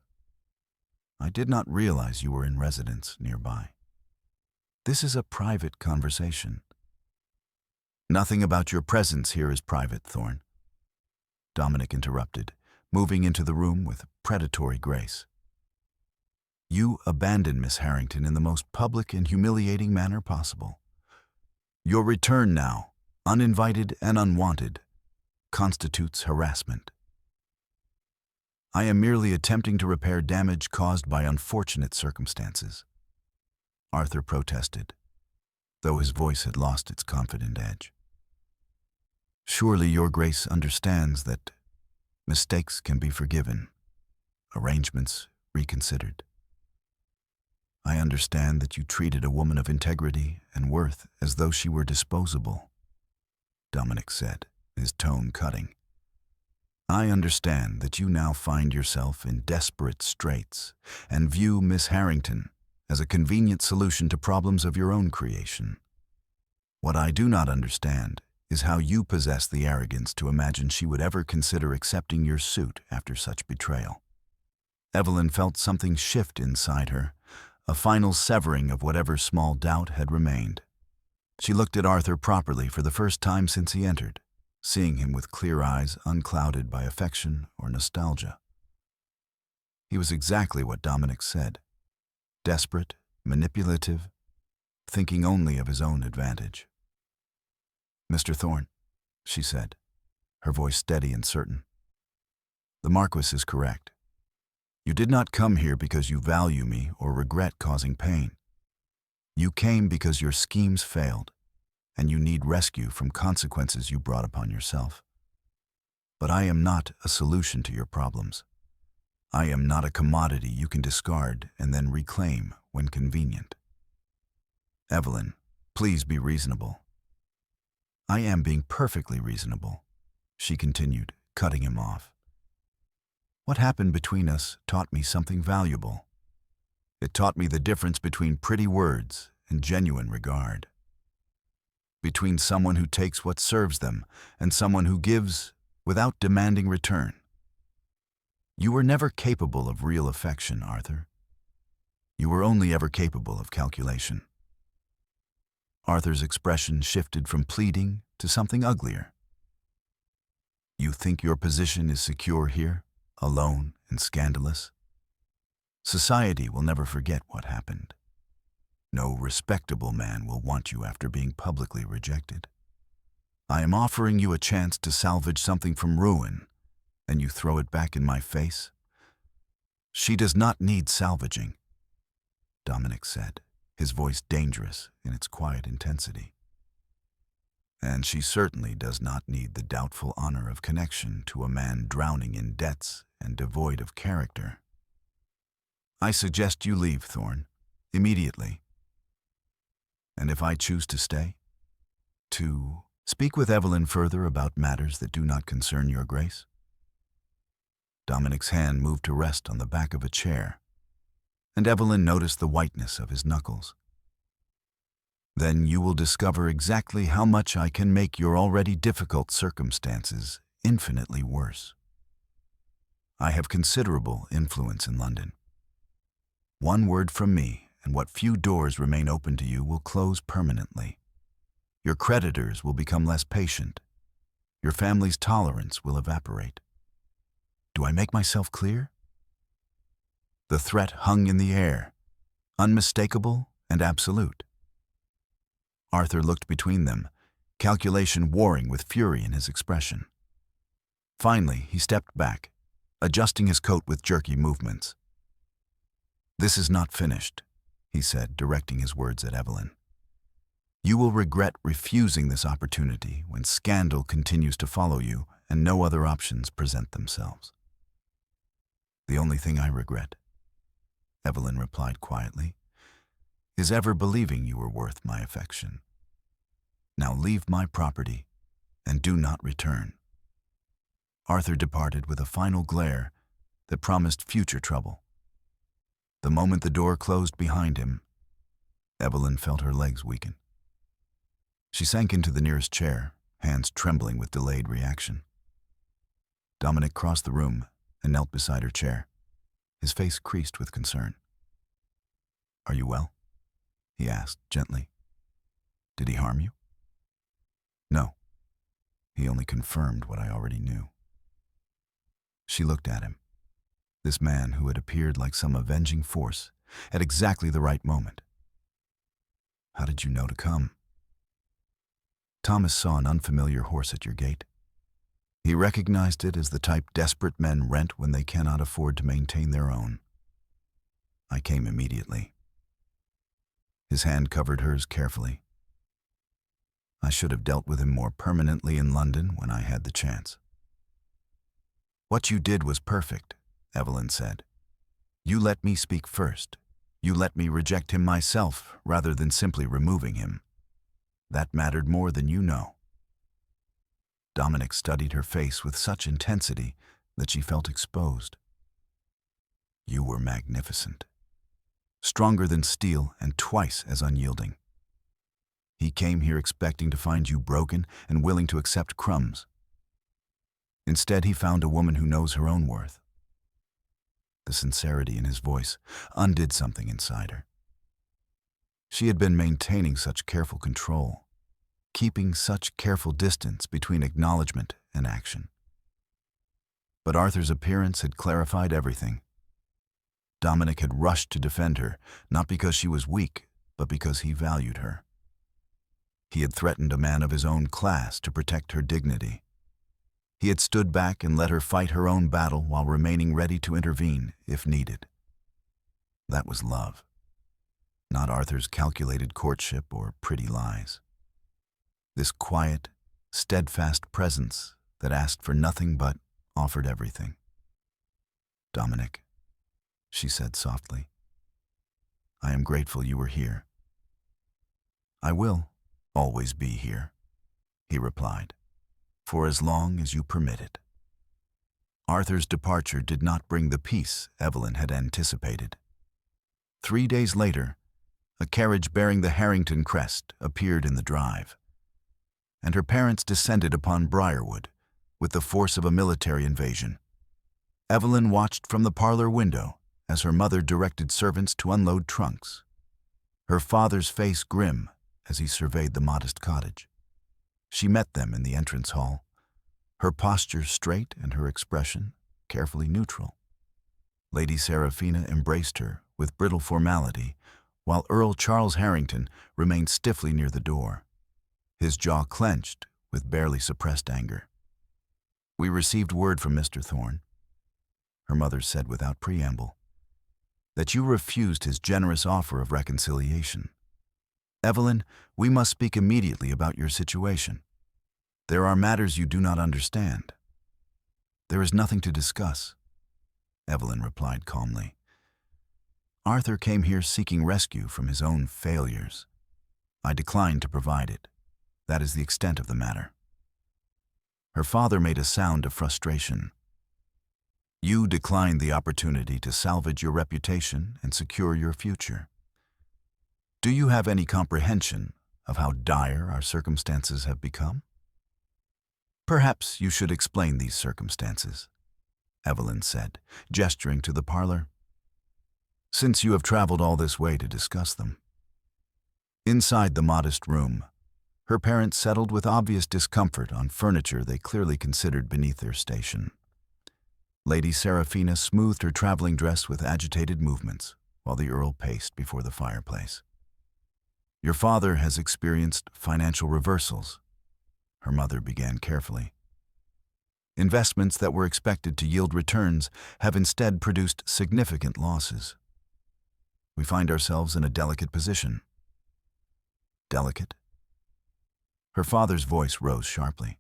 I did not realize you were in residence nearby. This is a private conversation." "Nothing about your presence here is private, Thorn," Dominic interrupted, moving into the room with predatory grace. "You abandoned Miss Harrington in the most public and humiliating manner possible. Your return now, uninvited and unwanted, constitutes harassment." "I am merely attempting to repair damage caused by unfortunate circumstances," Arthur protested, though his voice had lost its confident edge. "Surely your Grace understands that mistakes can be forgiven, arrangements reconsidered. I understand that you treated a woman of integrity and worth as though she were disposable," Dominic said, his tone cutting. "I understand that you now find yourself in desperate straits and view Miss Harrington as a convenient solution to problems of your own creation. What I do not understand is how you possess the arrogance to imagine she would ever consider accepting your suit after such betrayal." Evelyn felt something shift inside her, a final severing of whatever small doubt had remained. She looked at Arthur properly for the first time since he entered, seeing him with clear eyes unclouded by affection or nostalgia. He was exactly what Dominic said: desperate, manipulative, thinking only of his own advantage. "Mr. Thorn," she said, her voice steady and certain, "the Marquis is correct. You did not come here because you value me or regret causing pain. You came because your schemes failed, and you need rescue from consequences you brought upon yourself. But I am not a solution to your problems. I am not a commodity you can discard and then reclaim when convenient. Evelyn, please be reasonable." "I am being perfectly reasonable," she continued, cutting him off. "What happened between us taught me something valuable. It taught me the difference between pretty words and genuine regard. Between someone who takes what serves them and someone who gives without demanding return. You were never capable of real affection, Arthur. You were only ever capable of calculation." Arthur's expression shifted from pleading to something uglier. "You think your position is secure here, alone and scandalous? Society will never forget what happened. No respectable man will want you after being publicly rejected. I am offering you a chance to salvage something from ruin, and you throw it back in my face? She does not need salvaging," Dominic said, his voice dangerous in its quiet intensity. and she certainly does not need the doubtful honor of connection to a man drowning in debts and devoid of character. I suggest you leave, Thorne, immediately. And if I choose to stay? To speak with Evelyn further about matters that do not concern your grace? Dominic's hand moved to rest on the back of a chair, and Evelyn noticed the whiteness of his knuckles. Then you will discover exactly how much I can make your already difficult circumstances infinitely worse. I have considerable influence in London. One word from me, and what few doors remain open to you will close permanently. Your creditors will become less patient. Your family's tolerance will evaporate. Do I make myself clear? The threat hung in the air, unmistakable and absolute. Arthur looked between them, calculation warring with fury in his expression. Finally, he stepped back, adjusting his coat with jerky movements. "This is not finished," he said, directing his words at Evelyn. "You will regret refusing this opportunity when scandal continues to follow you and no other options present themselves." "The only thing I regret," Evelyn replied quietly, "is ever believing you were worth my affection. Now leave my property and do not return." Arthur departed with a final glare that promised future trouble. The moment the door closed behind him, Evelyn felt her legs weaken. She sank into the nearest chair, hands trembling with delayed reaction. Dominic crossed the room and knelt beside her chair, his face creased with concern. "Are you well?" he asked gently. "Did he harm you?" "No. He only confirmed what I already knew." She looked at him, this man who had appeared like some avenging force at exactly the right moment. "How did you know to come?" "Thomas saw an unfamiliar horse at your gate. He recognized it as the type desperate men rent when they cannot afford to maintain their own. I came immediately." His hand covered hers carefully. "I should have dealt with him more permanently in London when I had the chance." "What you did was perfect," Evelyn said. "You let me speak first. You let me reject him myself rather than simply removing him. That mattered more than you know." Dominic studied her face with such intensity that she felt exposed. "You were magnificent. Stronger than steel and twice as unyielding. He came here expecting to find you broken and willing to accept crumbs. Instead, he found a woman who knows her own worth." The sincerity in his voice undid something inside her. She had been maintaining such careful control, keeping such careful distance between acknowledgement and action. But Arthur's appearance had clarified everything. Dominic had rushed to defend her, not because she was weak, but because he valued her. He had threatened a man of his own class to protect her dignity. He had stood back and let her fight her own battle while remaining ready to intervene if needed. That was love, not Arthur's calculated courtship or pretty lies. This quiet, steadfast presence that asked for nothing but offered everything. "Dominic," she said softly, "I am grateful you were here." "I will always be here," he replied, "for as long as you permit it." Arthur's departure did not bring the peace Evelyn had anticipated. 3 days later, a carriage bearing the Harrington crest appeared in the drive, and her parents descended upon Briarwood with the force of a military invasion. Evelyn watched from the parlor window as her mother directed servants to unload trunks, her father's face grim as he surveyed the modest cottage. She met them in the entrance hall, her posture straight and her expression carefully neutral. Lady Seraphina embraced her with brittle formality, while Earl Charles Harrington remained stiffly near the door, his jaw clenched with barely suppressed anger. "We received word from Mr. Thorne," her mother said without preamble, "that you refused his generous offer of reconciliation. Evelyn, we must speak immediately about your situation." There are matters you do not understand. There is nothing to discuss, Evelyn replied calmly. Arthur came here seeking rescue from his own failures. I declined to provide it. That is the extent of the matter. Her father made a sound of frustration. You declined the opportunity to salvage your reputation and secure your future. Do you have any comprehension of how dire our circumstances have become? Perhaps you should explain these circumstances, Evelyn said, gesturing to the parlor, since you have traveled all this way to discuss them. Inside the modest room, her parents settled with obvious discomfort on furniture they clearly considered beneath their station. Lady Seraphina smoothed her traveling dress with agitated movements, while the Earl paced before the fireplace. Your father has experienced financial reversals, her mother began carefully. Investments that were expected to yield returns have instead produced significant losses. We find ourselves in a delicate position. Delicate? Her father's voice rose sharply.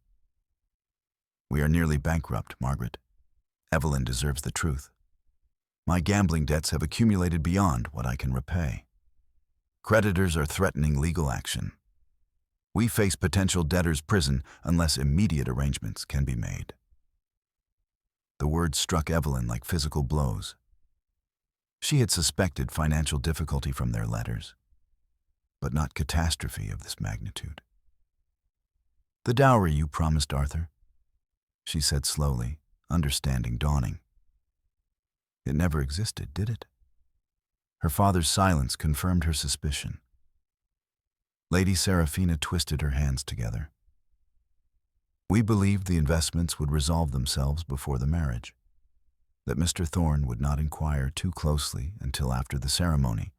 We are nearly bankrupt, Margaret. Evelyn deserves the truth. My gambling debts have accumulated beyond what I can repay. Creditors are threatening legal action. We face potential debtors' prison unless immediate arrangements can be made. The words struck Evelyn like physical blows. She had suspected financial difficulty from their letters, but not catastrophe of this magnitude. The dowry you promised Arthur, she said slowly, understanding dawning. It never existed, did it? Her father's silence confirmed her suspicion. Lady Seraphina twisted her hands together. We believed the investments would resolve themselves before the marriage, that Mr. Thorne would not inquire too closely until after the ceremony,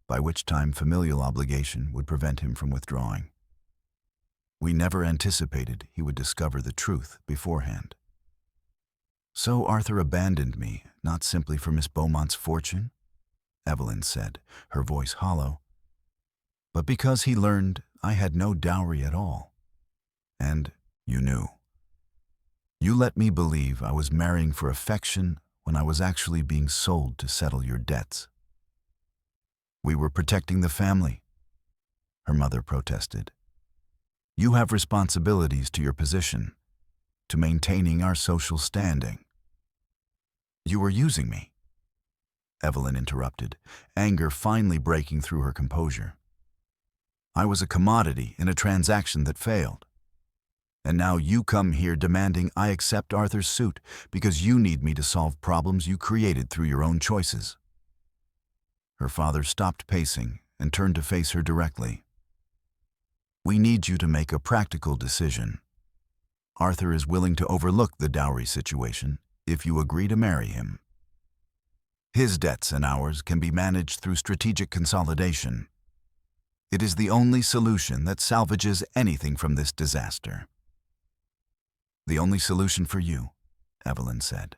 by which time familial obligation would prevent him from withdrawing. We never anticipated he would discover the truth beforehand. So Arthur abandoned me, not simply for Miss Beaumont's fortune, Evelyn said, her voice hollow, but because he learned I had no dowry at all. And you knew. You let me believe I was marrying for affection when I was actually being sold to settle your debts. We were protecting the family, her mother protested. You have responsibilities to your position, to maintaining our social standing. You were using me, Evelyn interrupted, anger finally breaking through her composure. I was a commodity in a transaction that failed. And now you come here demanding I accept Arthur's suit because you need me to solve problems you created through your own choices. Her father stopped pacing and turned to face her directly. We need you to make a practical decision. Arthur is willing to overlook the dowry situation if you agree to marry him. His debts and ours can be managed through strategic consolidation. It is the only solution that salvages anything from this disaster. The only solution for you, Evelyn said.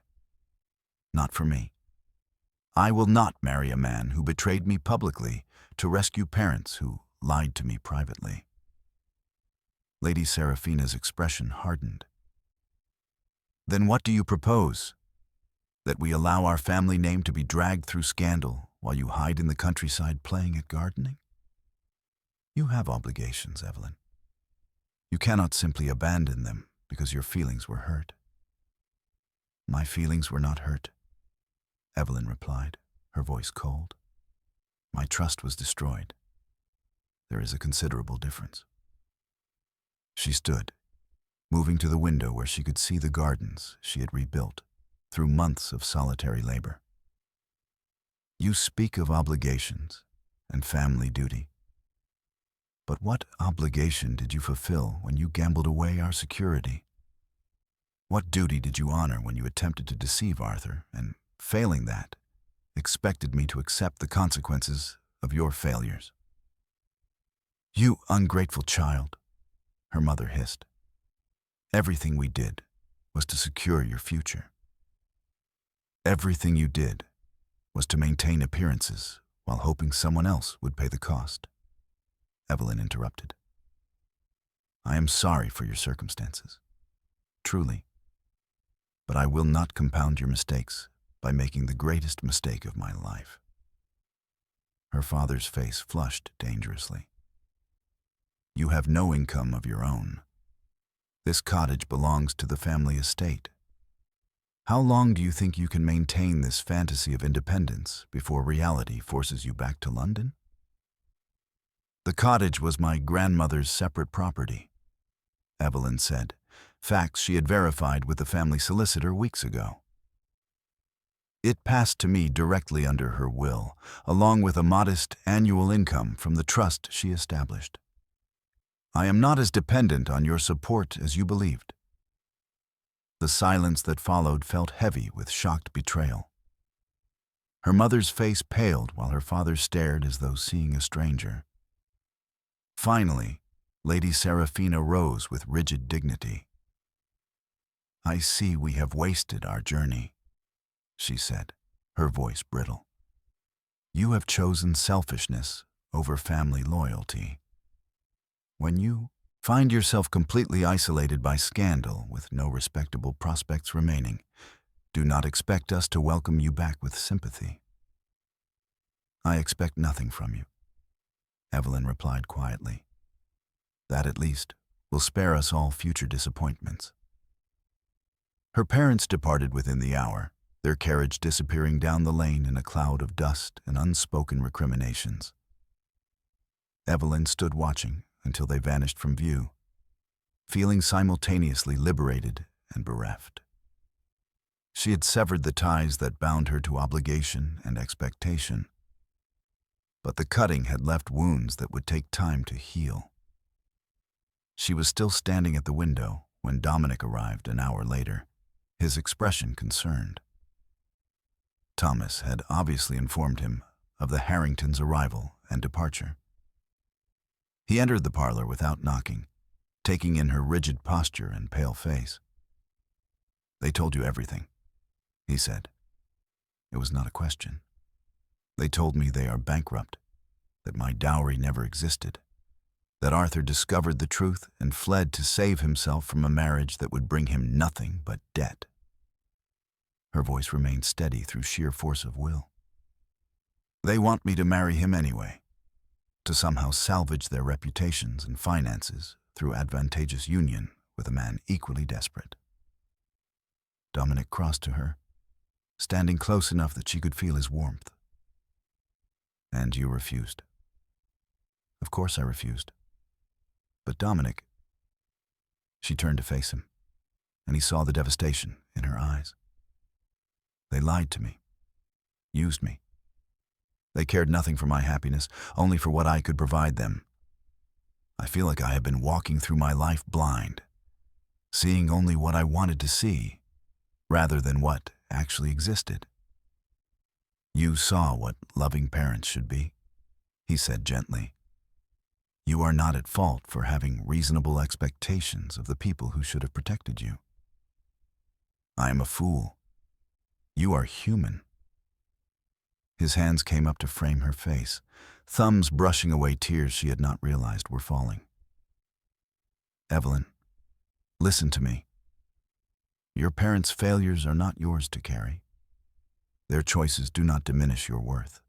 Not for me. I will not marry a man who betrayed me publicly to rescue parents who lied to me privately. Lady Seraphina's expression hardened. Then what do you propose? That we allow our family name to be dragged through scandal while you hide in the countryside playing at gardening? You have obligations, Evelyn. You cannot simply abandon them because your feelings were hurt. My feelings were not hurt, Evelyn replied, her voice cold. My trust was destroyed. There is a considerable difference. She stood, moving to the window where she could see the gardens she had rebuilt through months of solitary labor. You speak of obligations and family duty. But what obligation did you fulfill when you gambled away our security? What duty did you honor when you attempted to deceive Arthur and, failing that, expected me to accept the consequences of your failures? You ungrateful child, her mother hissed. Everything we did was to secure your future. Everything you did was to maintain appearances while hoping someone else would pay the cost. Evelyn interrupted. I am sorry for your circumstances. Truly. But I will not compound your mistakes by making the greatest mistake of my life. Her father's face flushed dangerously. You have no income of your own. This cottage belongs to the family estate. How long do you think you can maintain this fantasy of independence before reality forces you back to London? The cottage was my grandmother's separate property, Evelyn said, facts she had verified with the family solicitor weeks ago. It passed to me directly under her will, along with a modest annual income from the trust she established. I am not as dependent on your support as you believed. The silence that followed felt heavy with shocked betrayal. Her mother's face paled while her father stared as though seeing a stranger. Finally, Lady Seraphina rose with rigid dignity. I see we have wasted our journey, she said, her voice brittle. You have chosen selfishness over family loyalty. When you find yourself completely isolated by scandal with no respectable prospects remaining, do not expect us to welcome you back with sympathy. I expect nothing from you, Evelyn replied quietly. That, at least, will spare us all future disappointments. Her parents departed within the hour, their carriage disappearing down the lane in a cloud of dust and unspoken recriminations. Evelyn stood watching until they vanished from view, feeling simultaneously liberated and bereft. She had severed the ties that bound her to obligation and expectation, but the cutting had left wounds that would take time to heal. She was still standing at the window when Dominic arrived an hour later, his expression concerned. Thomas had obviously informed him of the Harringtons' arrival and departure. He entered the parlor without knocking, taking in her rigid posture and pale face. They told you everything, he said. It was not a question. They told me they are bankrupt, that my dowry never existed, that Arthur discovered the truth and fled to save himself from a marriage that would bring him nothing but debt. Her voice remained steady through sheer force of will. They want me to marry him anyway, to somehow salvage their reputations and finances through advantageous union with a man equally desperate. Dominic crossed to her, standing close enough that she could feel his warmth. And you refused. Of course I refused. But Dominic... She turned to face him, and he saw the devastation in her eyes. They lied to me, used me. They cared nothing for my happiness, only for what I could provide them. I feel like I have been walking through my life blind, seeing only what I wanted to see, rather than what actually existed. You saw what loving parents should be, he said gently. You are not at fault for having reasonable expectations of the people who should have protected you. I am a fool. You are human. His hands came up to frame her face, thumbs brushing away tears she had not realized were falling. Evelyn, listen to me. Your parents' failures are not yours to carry. Their choices do not diminish your worth.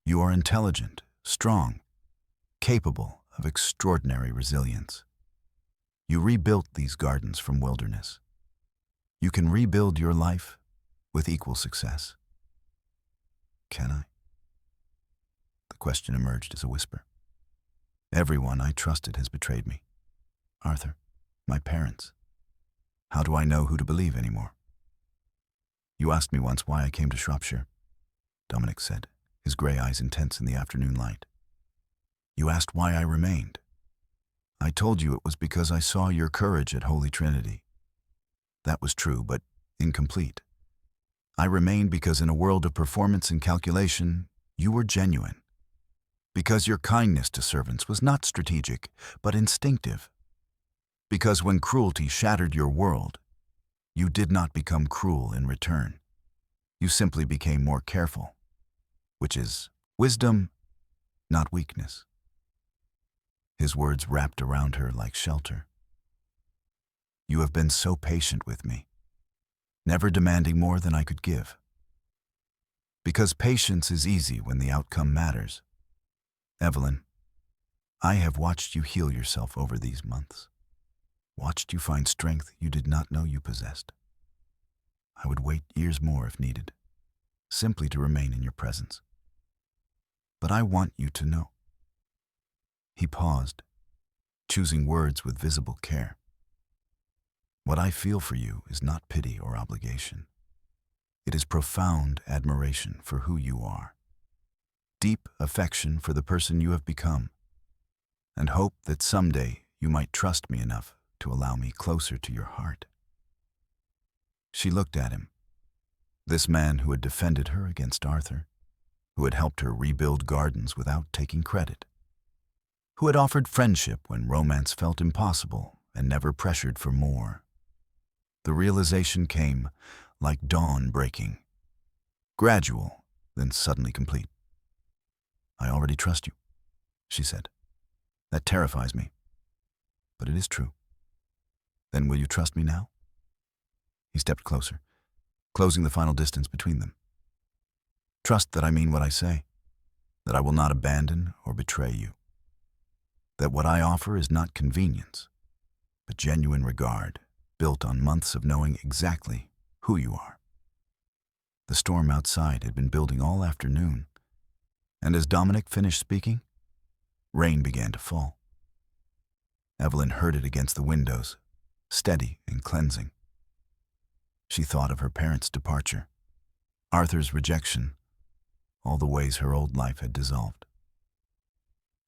You are intelligent, strong, capable of extraordinary resilience. You rebuilt these gardens from wilderness. You can rebuild your life with equal success. Can I? The question emerged as a whisper. Everyone I trusted has betrayed me. Arthur, my parents. How do I know who to believe anymore? You asked me once why I came to Shropshire, Dominic said, his gray eyes intense in the afternoon light. You asked why I remained. I told you it was because I saw your courage at Holy Trinity. That was true, but incomplete. I remained because in a world of performance and calculation, you were genuine. Because your kindness to servants was not strategic, but instinctive. Because when cruelty shattered your world, you did not become cruel in return. You simply became more careful, which is wisdom, not weakness. His words wrapped around her like shelter. You have been so patient with me, never demanding more than I could give. Because patience is easy when the outcome matters. Evelyn, I have watched you heal yourself over these months, watched you find strength you did not know you possessed. I would wait years more if needed, simply to remain in your presence. But I want you to know. He paused, choosing words with visible care. What I feel for you is not pity or obligation. It is profound admiration for who you are, deep affection for the person you have become, and hope that someday you might trust me enough to allow me closer to your heart. She looked at him, this man who had defended her against Arthur, who had helped her rebuild gardens without taking credit, who had offered friendship when romance felt impossible and never pressured for more. The realization came like dawn breaking, gradual, then suddenly complete. I already trust you, she said. That terrifies me, but it is true. Then will you trust me now? He stepped closer, closing the final distance between them. Trust that I mean what I say, that I will not abandon or betray you, that what I offer is not convenience, but genuine regard, built on months of knowing exactly who you are. The storm outside had been building all afternoon, and as Dominic finished speaking, rain began to fall. Evelyn heard it against the windows, steady and cleansing. She thought of her parents' departure, Arthur's rejection, all the ways her old life had dissolved.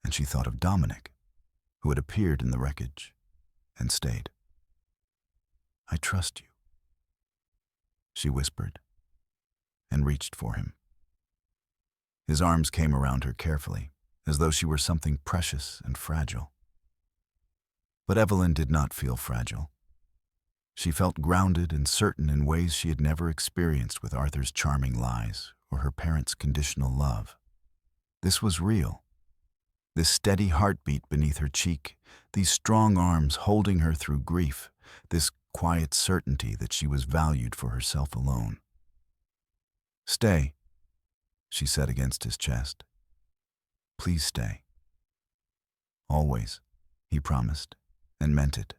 And she thought of Dominic, who had appeared in the wreckage and stayed. I trust you, she whispered, and reached for him. His arms came around her carefully, as though she were something precious and fragile. But Evelyn did not feel fragile. She felt grounded and certain in ways she had never experienced with Arthur's charming lies or her parents' conditional love. This was real. This steady heartbeat beneath her cheek, these strong arms holding her through grief, this quiet certainty that she was valued for herself alone. Stay, she said against his chest. Please stay. Always, he promised, and meant it.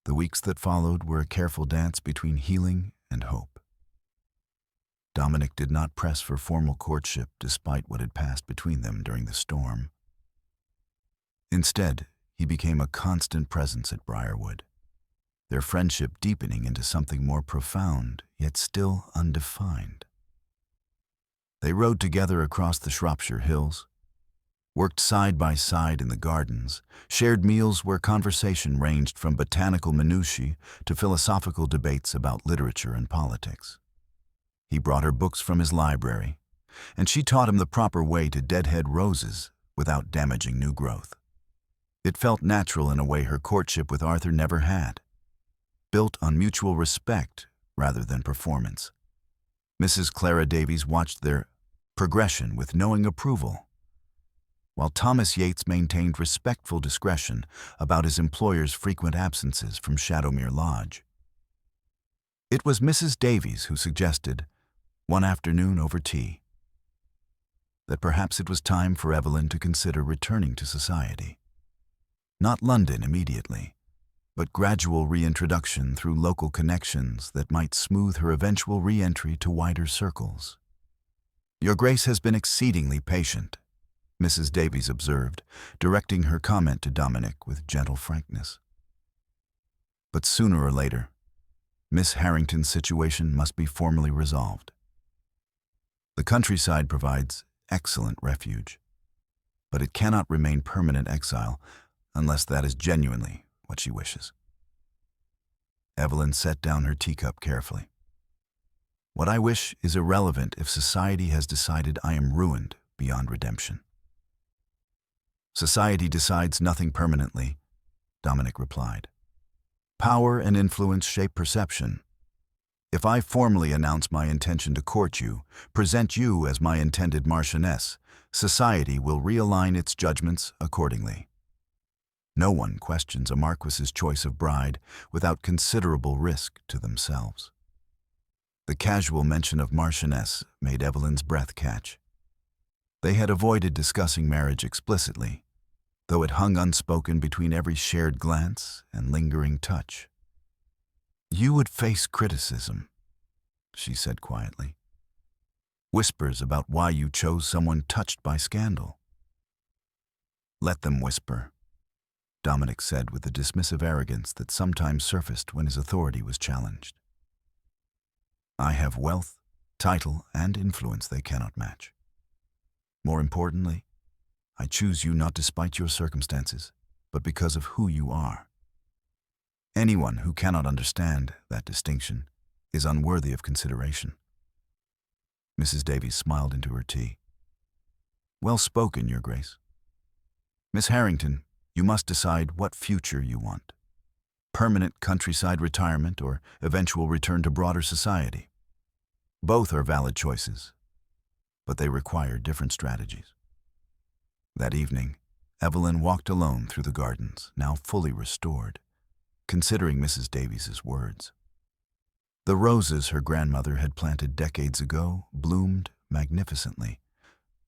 The weeks that followed were a careful dance between healing and hope. Dominic did not press for formal courtship despite what had passed between them during the storm. Instead, he became a constant presence at Briarwood, their friendship deepening into something more profound, yet still undefined. They rode together across the Shropshire hills, worked side by side in the gardens, shared meals where conversation ranged from botanical minutiae to philosophical debates about literature and politics. He brought her books from his library, and she taught him the proper way to deadhead roses without damaging new growth. It felt natural in a way her courtship with Arthur never had, built on mutual respect rather than performance. Mrs. Clara Davies watched their progression with knowing approval, while Thomas Yates maintained respectful discretion about his employer's frequent absences from Shadowmere Lodge. It was Mrs. Davies who suggested, one afternoon over tea, that perhaps it was time for Evelyn to consider returning to society. Not London immediately, but gradual reintroduction through local connections that might smooth her eventual re-entry to wider circles. Your Grace has been exceedingly patient, Mrs. Davies observed, directing her comment to Dominic with gentle frankness. But sooner or later, Miss Harrington's situation must be formally resolved. The countryside provides excellent refuge, but it cannot remain permanent exile unless that is genuinely what she wishes. Evelyn set down her teacup carefully. What I wish is irrelevant if society has decided I am ruined beyond redemption. Society decides nothing permanently, Dominic replied. Power and influence shape perception. If I formally announce my intention to court you, present you as my intended marchioness, society will realign its judgments accordingly. No one questions a marquis's choice of bride without considerable risk to themselves. The casual mention of marchioness made Evelyn's breath catch. They had avoided discussing marriage explicitly, though it hung unspoken between every shared glance and lingering touch. You would face criticism, she said quietly. Whispers about why you chose someone touched by scandal. Let them whisper, Dominic said with the dismissive arrogance that sometimes surfaced when his authority was challenged. I have wealth, title, and influence they cannot match. More importantly, I choose you not despite your circumstances, but because of who you are. Anyone who cannot understand that distinction is unworthy of consideration. Mrs. Davies smiled into her tea. Well spoken, Your Grace. Miss Harrington, you must decide what future you want. Permanent countryside retirement or eventual return to broader society. Both are valid choices, but they require different strategies. That evening, Evelyn walked alone through the gardens, now fully restored, considering Mrs. Davies's words. The roses her grandmother had planted decades ago bloomed magnificently,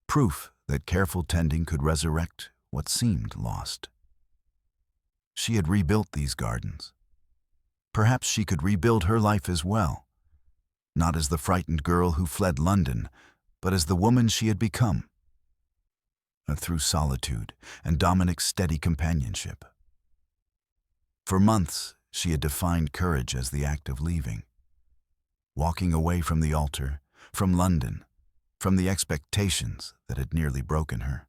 proof that careful tending could resurrect what seemed lost. She had rebuilt these gardens. Perhaps she could rebuild her life as well, not as the frightened girl who fled London, but as the woman she had become, through solitude and Dominic's steady companionship. For months, she had defined courage as the act of leaving, walking away from the altar, from London, from the expectations that had nearly broken her.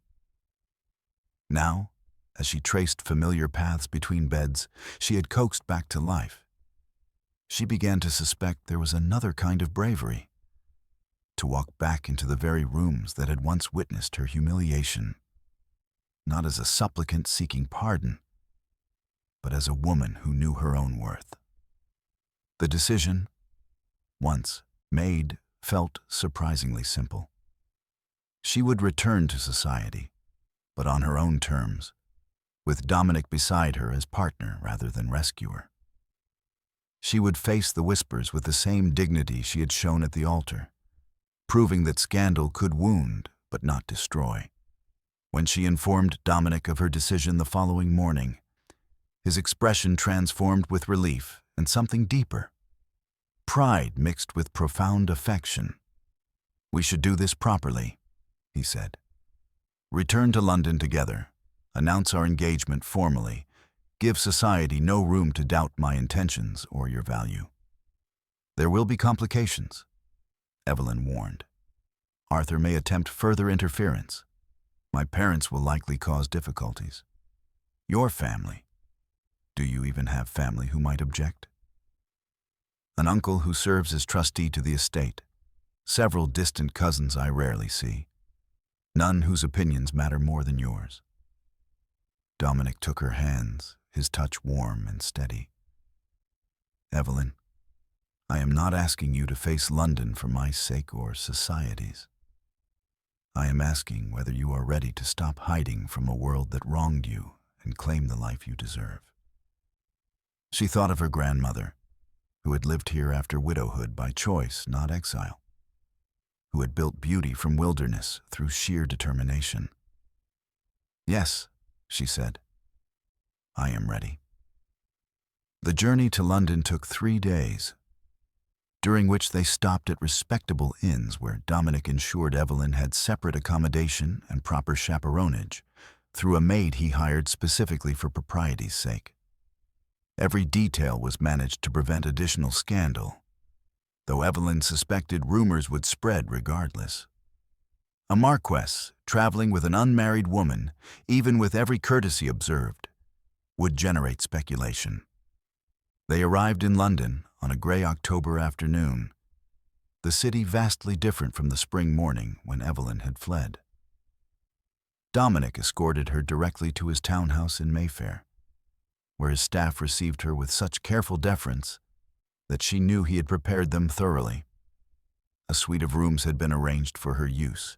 Now, as she traced familiar paths between beds she had coaxed back to life, she began to suspect there was another kind of bravery, to walk back into the very rooms that had once witnessed her humiliation, not as a supplicant seeking pardon, but as a woman who knew her own worth. The decision, once made, felt surprisingly simple. She would return to society, but on her own terms, with Dominic beside her as partner rather than rescuer. She would face the whispers with the same dignity she had shown at the altar, proving that scandal could wound but not destroy. When she informed Dominic of her decision the following morning, his expression transformed with relief and something deeper. Pride mixed with profound affection. We should do this properly, he said. Return to London together, announce our engagement formally, give society no room to doubt my intentions or your value. There will be complications, Evelyn warned. Arthur may attempt further interference. My parents will likely cause difficulties. Your family. Do you even have family who might object? An uncle who serves as trustee to the estate. Several distant cousins I rarely see. None whose opinions matter more than yours. Dominic took her hands, his touch warm and steady. Evelyn, I am not asking you to face London for my sake or society's. I am asking whether you are ready to stop hiding from a world that wronged you and claim the life you deserve. She thought of her grandmother, who had lived here after widowhood by choice, not exile, who had built beauty from wilderness through sheer determination. Yes, she said, I am ready. The journey to London took 3 days, during which they stopped at respectable inns where Dominic ensured Evelyn had separate accommodation and proper chaperonage through a maid he hired specifically for propriety's sake. Every detail was managed to prevent additional scandal, though Evelyn suspected rumors would spread regardless. A marquess traveling with an unmarried woman, even with every courtesy observed, would generate speculation. They arrived in London on a gray October afternoon, the city vastly different from the spring morning when Evelyn had fled. Dominic escorted her directly to his townhouse in Mayfair, where his staff received her with such careful deference that she knew he had prepared them thoroughly. A suite of rooms had been arranged for her use,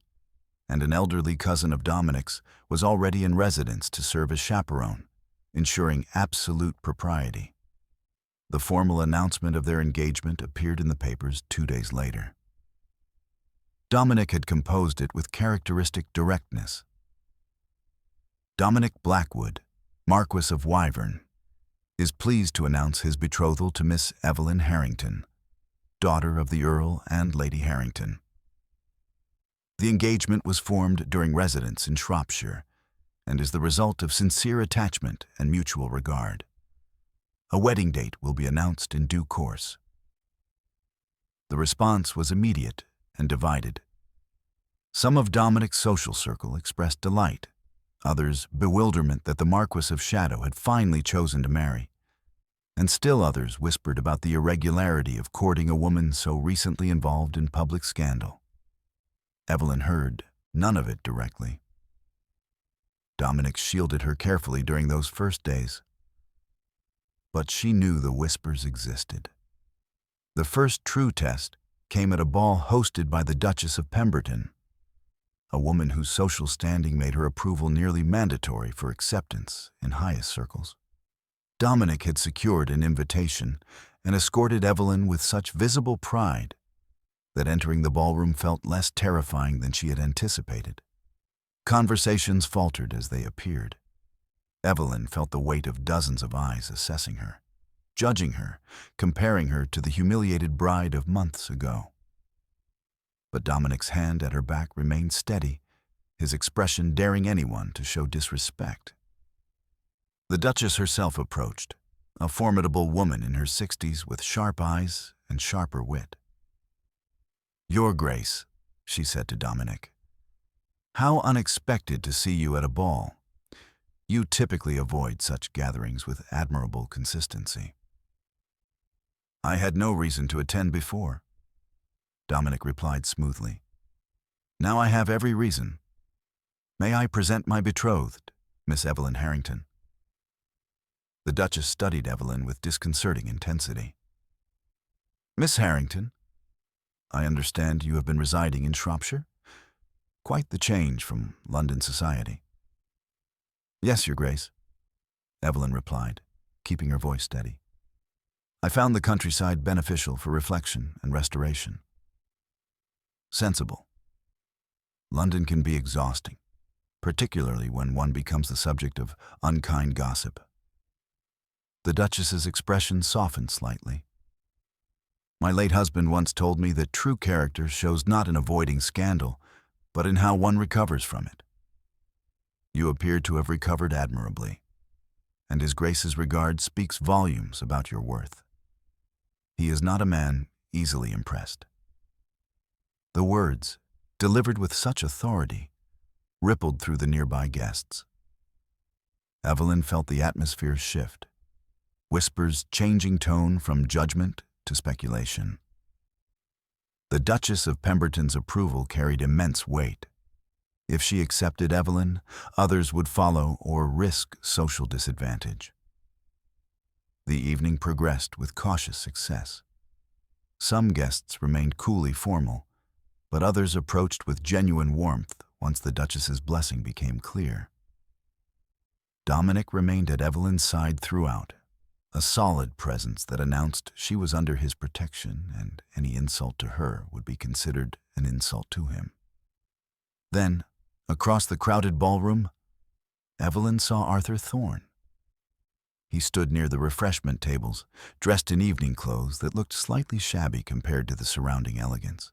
and an elderly cousin of Dominic's was already in residence to serve as chaperone, ensuring absolute propriety. The formal announcement of their engagement appeared in the papers 2 days later. Dominic had composed it with characteristic directness. Dominic Blackwood, Marquis of Wyvern, is pleased to announce his betrothal to Miss Evelyn Harrington, daughter of the Earl and Lady Harrington. The engagement was formed during residence in Shropshire and is the result of sincere attachment and mutual regard. A wedding date will be announced in due course. The response was immediate and divided. Some of Dominic's social circle expressed delight, others bewilderment that the Marquis of Shadow had finally chosen to marry, and still others whispered about the irregularity of courting a woman so recently involved in public scandal. Evelyn heard none of it directly. Dominic shielded her carefully during those first days, but she knew the whispers existed. The first true test came at a ball hosted by the Duchess of Pemberton, a woman whose social standing made her approval nearly mandatory for acceptance in highest circles. Dominic had secured an invitation and escorted Evelyn with such visible pride that entering the ballroom felt less terrifying than she had anticipated. Conversations faltered as they appeared. Evelyn felt the weight of dozens of eyes assessing her, judging her, comparing her to the humiliated bride of months ago. But Dominic's hand at her back remained steady, his expression daring anyone to show disrespect. The Duchess herself approached, a formidable woman in her 60s with sharp eyes and sharper wit. "Your Grace," she said to Dominic, "how unexpected to see you at a ball. You typically avoid such gatherings with admirable consistency." "I had no reason to attend before," Dominic replied smoothly. "Now I have every reason. May I present my betrothed, Miss Evelyn Harrington?" The Duchess studied Evelyn with disconcerting intensity. "Miss Harrington, I understand you have been residing in Shropshire? Quite the change from London society." "Yes, Your Grace," Evelyn replied, keeping her voice steady. "I found the countryside beneficial for reflection and restoration. Sensible. London can be exhausting, particularly when one becomes the subject of unkind gossip." The Duchess's expression softened slightly. "My late husband once told me that true character shows not in avoiding scandal, but in how one recovers from it. You appear to have recovered admirably, and His Grace's regard speaks volumes about your worth. He is not a man easily impressed." The words, delivered with such authority, rippled through the nearby guests. Evelyn felt the atmosphere shift, whispers changing tone from judgment to speculation. The Duchess of Pemberton's approval carried immense weight. If she accepted Evelyn, others would follow or risk social disadvantage. The evening progressed with cautious success. Some guests remained coolly formal, but others approached with genuine warmth once the Duchess's blessing became clear. Dominic remained at Evelyn's side throughout, a solid presence that announced she was under his protection and any insult to her would be considered an insult to him. Then, across the crowded ballroom, Evelyn saw Arthur Thorne. He stood near the refreshment tables, dressed in evening clothes that looked slightly shabby compared to the surrounding elegance.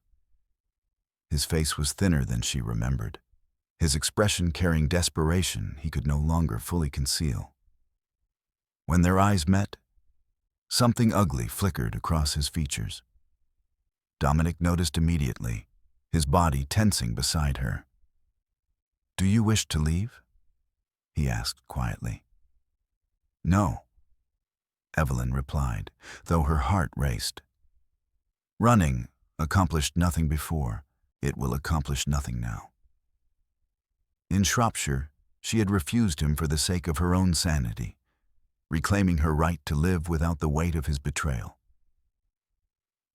His face was thinner than she remembered, his expression carrying desperation he could no longer fully conceal. When their eyes met, something ugly flickered across his features. Dominic noticed immediately, his body tensing beside her. "Do you wish to leave?" he asked quietly. "No," Evelyn replied, though her heart raced. Running accomplished nothing before, it will accomplish nothing now. In Shropshire, she had refused him for the sake of her own sanity, reclaiming her right to live without the weight of his betrayal.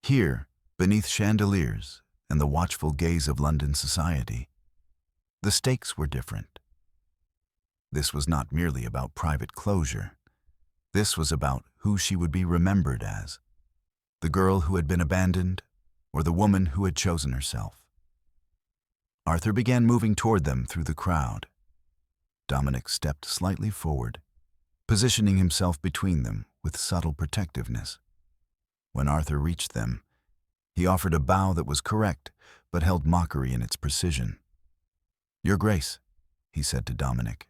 Here, beneath chandeliers and the watchful gaze of London society, the stakes were different. This was not merely about private closure. This was about who she would be remembered as, the girl who had been abandoned or the woman who had chosen herself. Arthur began moving toward them through the crowd. Dominic stepped slightly forward, positioning himself between them with subtle protectiveness. When Arthur reached them, he offered a bow that was correct, but held mockery in its precision. "Your Grace," he said to Dominic.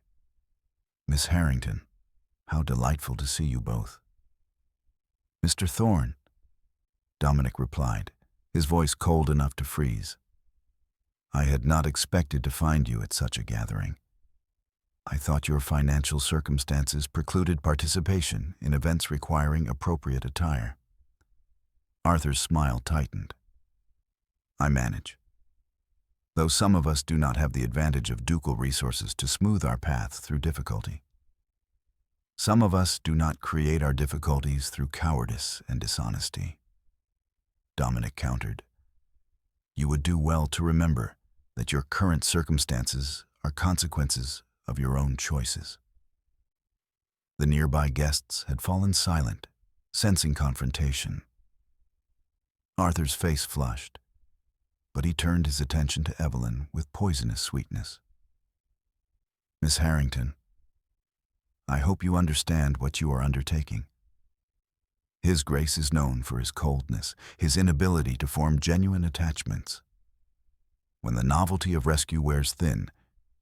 "Miss Harrington, how delightful to see you both." "Mr. Thorne," Dominic replied, his voice cold enough to freeze. "I had not expected to find you at such a gathering. I thought your financial circumstances precluded participation in events requiring appropriate attire." Arthur's smile tightened. "I manage. Though some of us do not have the advantage of ducal resources to smooth our path through difficulty. Some of us do not create our difficulties through cowardice and dishonesty." Dominic countered. "You would do well to remember that your current circumstances are consequences of your own choices." The nearby guests had fallen silent, sensing confrontation. Arthur's face flushed, but he turned his attention to Evelyn with poisonous sweetness. "Miss Harrington, I hope you understand what you are undertaking. His Grace is known for his coldness, his inability to form genuine attachments. When the novelty of rescue wears thin,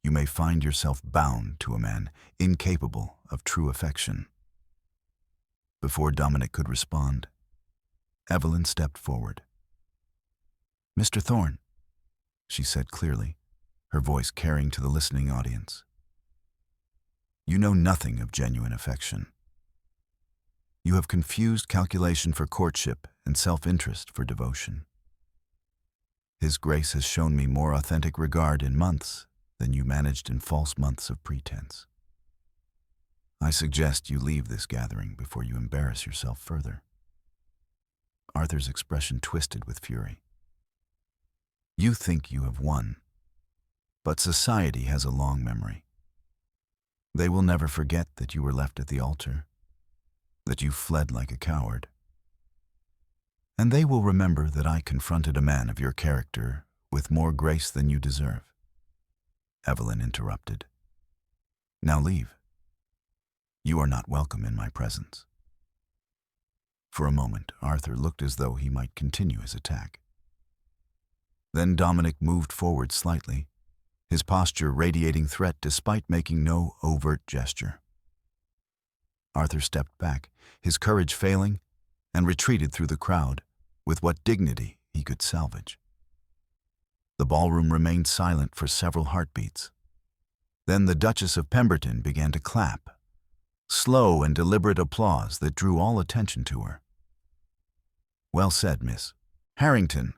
you may find yourself bound to a man incapable of true affection." Before Dominic could respond, Evelyn stepped forward. "Mr. Thorne," she said clearly, her voice carrying to the listening audience. "You know nothing of genuine affection. You have confused calculation for courtship and self-interest for devotion. His Grace has shown me more authentic regard in months than you managed in false months of pretense. I suggest you leave this gathering before you embarrass yourself further." Arthur's expression twisted with fury. "You think you have won, but society has a long memory. They will never forget that you were left at the altar, that you fled like a coward. And they will remember that I confronted a man of your character with more grace than you deserve." Evelyn interrupted. "Now leave. You are not welcome in my presence." For a moment, Arthur looked as though he might continue his attack. Then Dominic moved forward slightly, his posture radiating threat despite making no overt gesture. Arthur stepped back, his courage failing, and retreated through the crowd with what dignity he could salvage. The ballroom remained silent for several heartbeats. Then the Duchess of Pemberton began to clap, slow and deliberate applause that drew all attention to her. "Well said, Miss Harrington,"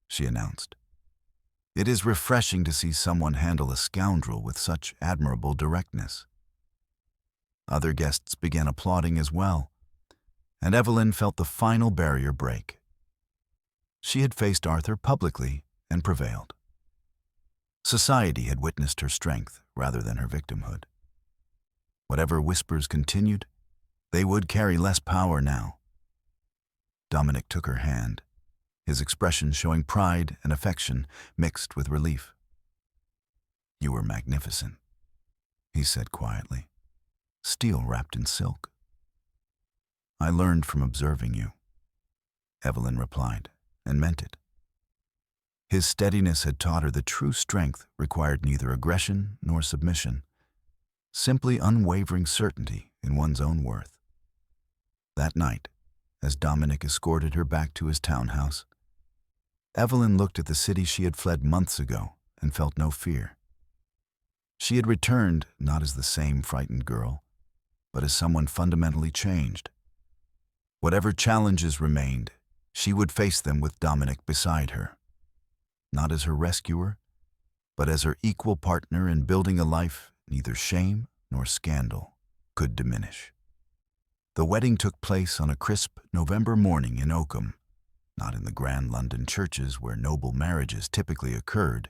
she announced. "It is refreshing to see someone handle a scoundrel with such admirable directness." Other guests began applauding as well, and Evelyn felt the final barrier break. She had faced Arthur publicly and prevailed. Society had witnessed her strength rather than her victimhood. Whatever whispers continued, they would carry less power now. Dominic took her hand, his expression showing pride and affection mixed with relief. "You were magnificent," he said quietly, "steel wrapped in silk." "I learned from observing you," Evelyn replied, and meant it. His steadiness had taught her that true strength required neither aggression nor submission, simply unwavering certainty in one's own worth. That night, as Dominic escorted her back to his townhouse, Evelyn looked at the city she had fled months ago and felt no fear. She had returned not as the same frightened girl, but as someone fundamentally changed. Whatever challenges remained, she would face them with Dominic beside her, not as her rescuer, but as her equal partner in building a life neither shame nor scandal could diminish. The wedding took place on a crisp November morning in Oakham, not in the grand London churches where noble marriages typically occurred,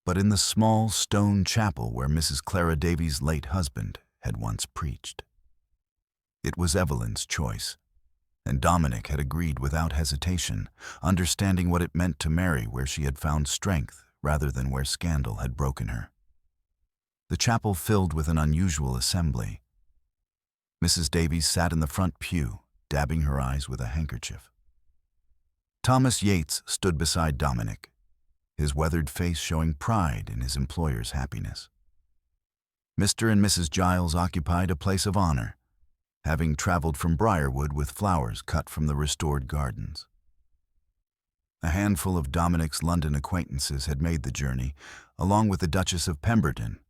but in the small stone chapel where Mrs. Clara Davies' late husband had once preached. It was Evelyn's choice, and Dominic had agreed without hesitation, understanding what it meant to marry where she had found strength rather than where scandal had broken her. The chapel filled with an unusual assembly. Mrs. Davies sat in the front pew, dabbing her eyes with a handkerchief. Thomas Yates stood beside Dominic, his weathered face showing pride in his employer's happiness. Mr. and Mrs. Giles occupied a place of honor, having traveled from Briarwood with flowers cut from the restored gardens. A handful of Dominic's London acquaintances had made the journey, along with the Duchess of Pemberton,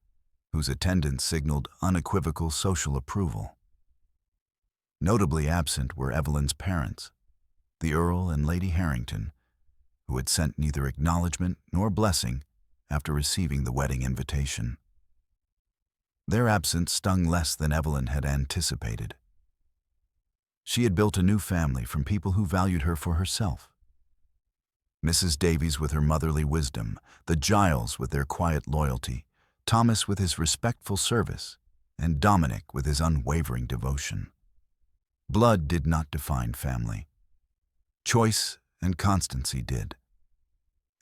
whose attendance signaled unequivocal social approval. Notably absent were Evelyn's parents, the Earl and Lady Harrington, who had sent neither acknowledgement nor blessing after receiving the wedding invitation. Their absence stung less than Evelyn had anticipated. She had built a new family from people who valued her for herself. Mrs. Davies with her motherly wisdom, the Giles with their quiet loyalty, Thomas with his respectful service, and Dominic with his unwavering devotion. Blood did not define family. Choice and constancy did.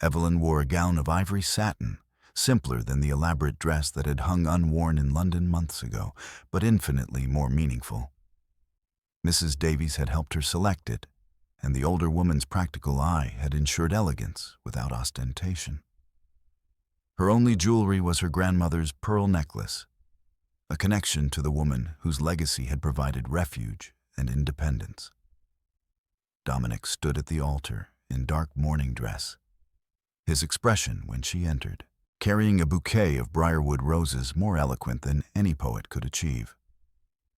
Evelyn wore a gown of ivory satin, simpler than the elaborate dress that had hung unworn in London months ago, but infinitely more meaningful. Mrs. Davies had helped her select it, and the older woman's practical eye had ensured elegance without ostentation. Her only jewelry was her grandmother's pearl necklace, a connection to the woman whose legacy had provided refuge and independence. Dominic stood at the altar in dark mourning dress, his expression when she entered, carrying a bouquet of briarwood roses more eloquent than any poet could achieve.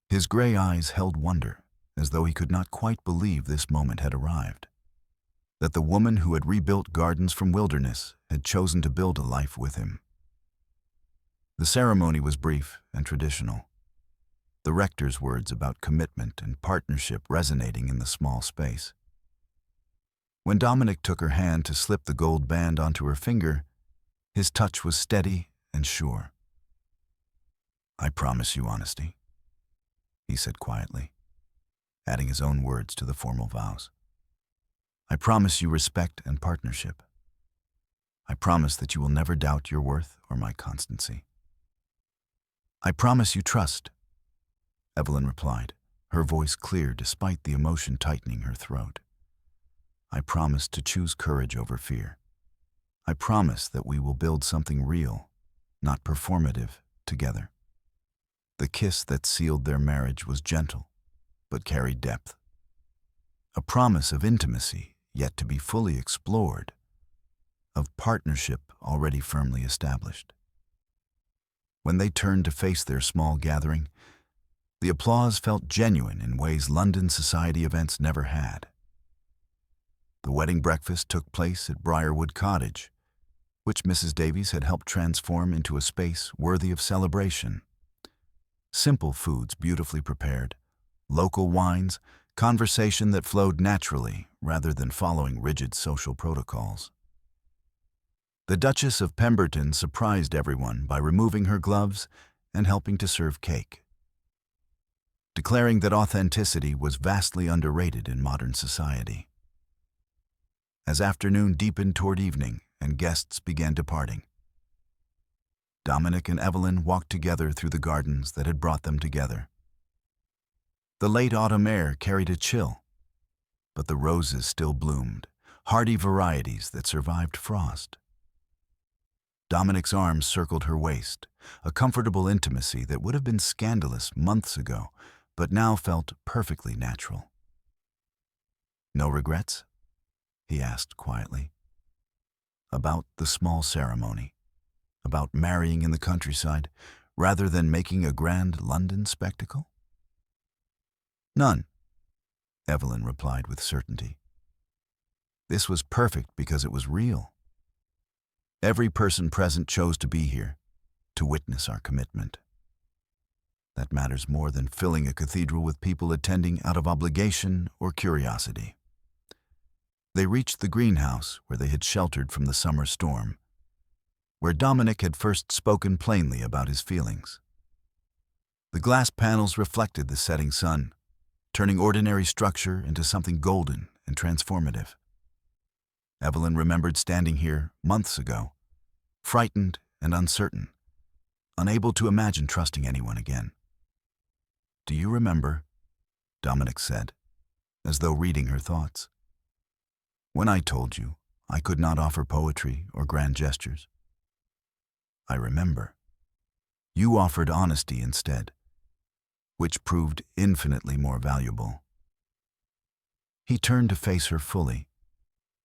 His gray eyes held wonder, as though he could not quite believe this moment had arrived, that the woman who had rebuilt gardens from wilderness had chosen to build a life with him. The ceremony was brief and traditional, the rector's words about commitment and partnership resonating in the small space. When Dominic took her hand to slip the gold band onto her finger, his touch was steady and sure. "I promise you honesty," he said quietly, adding his own words to the formal vows. "I promise you respect and partnership. I promise that you will never doubt your worth or my constancy." "I promise you trust," Evelyn replied, her voice clear despite the emotion tightening her throat. "I promise to choose courage over fear. I promise that we will build something real, not performative, together." The kiss that sealed their marriage was gentle, but carried depth. A promise of intimacy yet to be fully explored, of partnership already firmly established. When they turned to face their small gathering, the applause felt genuine in ways London society events never had. The wedding breakfast took place at Briarwood Cottage, which Mrs. Davies had helped transform into a space worthy of celebration. Simple foods beautifully prepared, local wines, conversation that flowed naturally rather than following rigid social protocols. The Duchess of Pemberton surprised everyone by removing her gloves and helping to serve cake, declaring that authenticity was vastly underrated in modern society. As afternoon deepened toward evening and guests began departing, Dominic and Evelyn walked together through the gardens that had brought them together. The late autumn air carried a chill, but the roses still bloomed, hardy varieties that survived frost. Dominic's arms circled her waist, a comfortable intimacy that would have been scandalous months ago, but now felt perfectly natural. "No regrets?" he asked quietly. "About the small ceremony, about marrying in the countryside, rather than making a grand London spectacle?" "None," Evelyn replied with certainty. "This was perfect because it was real. Every person present chose to be here, to witness our commitment. That matters more than filling a cathedral with people attending out of obligation or curiosity." They reached the greenhouse where they had sheltered from the summer storm, where Dominic had first spoken plainly about his feelings. The glass panels reflected the setting sun, turning ordinary structure into something golden and transformative. Evelyn remembered standing here months ago, frightened and uncertain, unable to imagine trusting anyone again. "Do you remember?" Dominic said, as though reading her thoughts. "When I told you I could not offer poetry or grand gestures?" "I remember. You offered honesty instead, which proved infinitely more valuable." He turned to face her fully,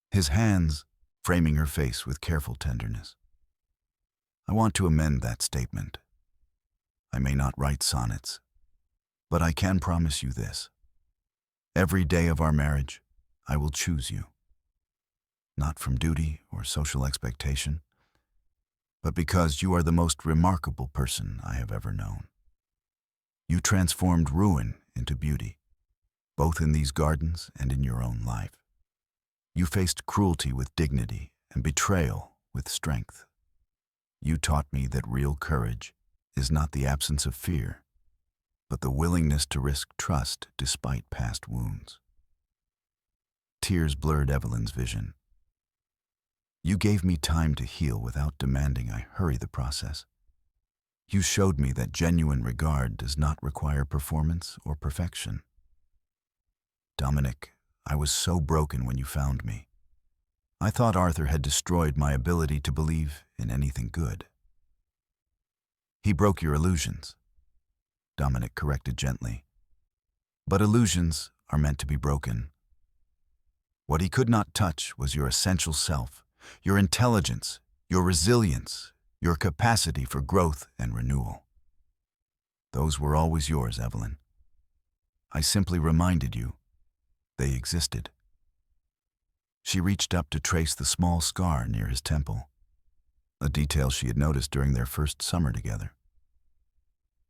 his hands framing her face with careful tenderness. "I want to amend that statement. I may not write sonnets, but I can promise you this. Every day of our marriage, I will choose you. Not from duty or social expectation, but because you are the most remarkable person I have ever known. You transformed ruin into beauty, both in these gardens and in your own life. You faced cruelty with dignity and betrayal with strength. You taught me that real courage is not the absence of fear, but the willingness to risk trust despite past wounds." Tears blurred Evelyn's vision. "You gave me time to heal without demanding I hurry the process. You showed me that genuine regard does not require performance or perfection. Dominic, I was so broken when you found me. I thought Arthur had destroyed my ability to believe in anything good." "He broke your illusions," Dominic corrected gently. "But illusions are meant to be broken. What he could not touch was your essential self, your intelligence, your resilience, your capacity for growth and renewal. Those were always yours, Evelyn. I simply reminded you they existed." She reached up to trace the small scar near his temple, a detail she had noticed during their first summer together.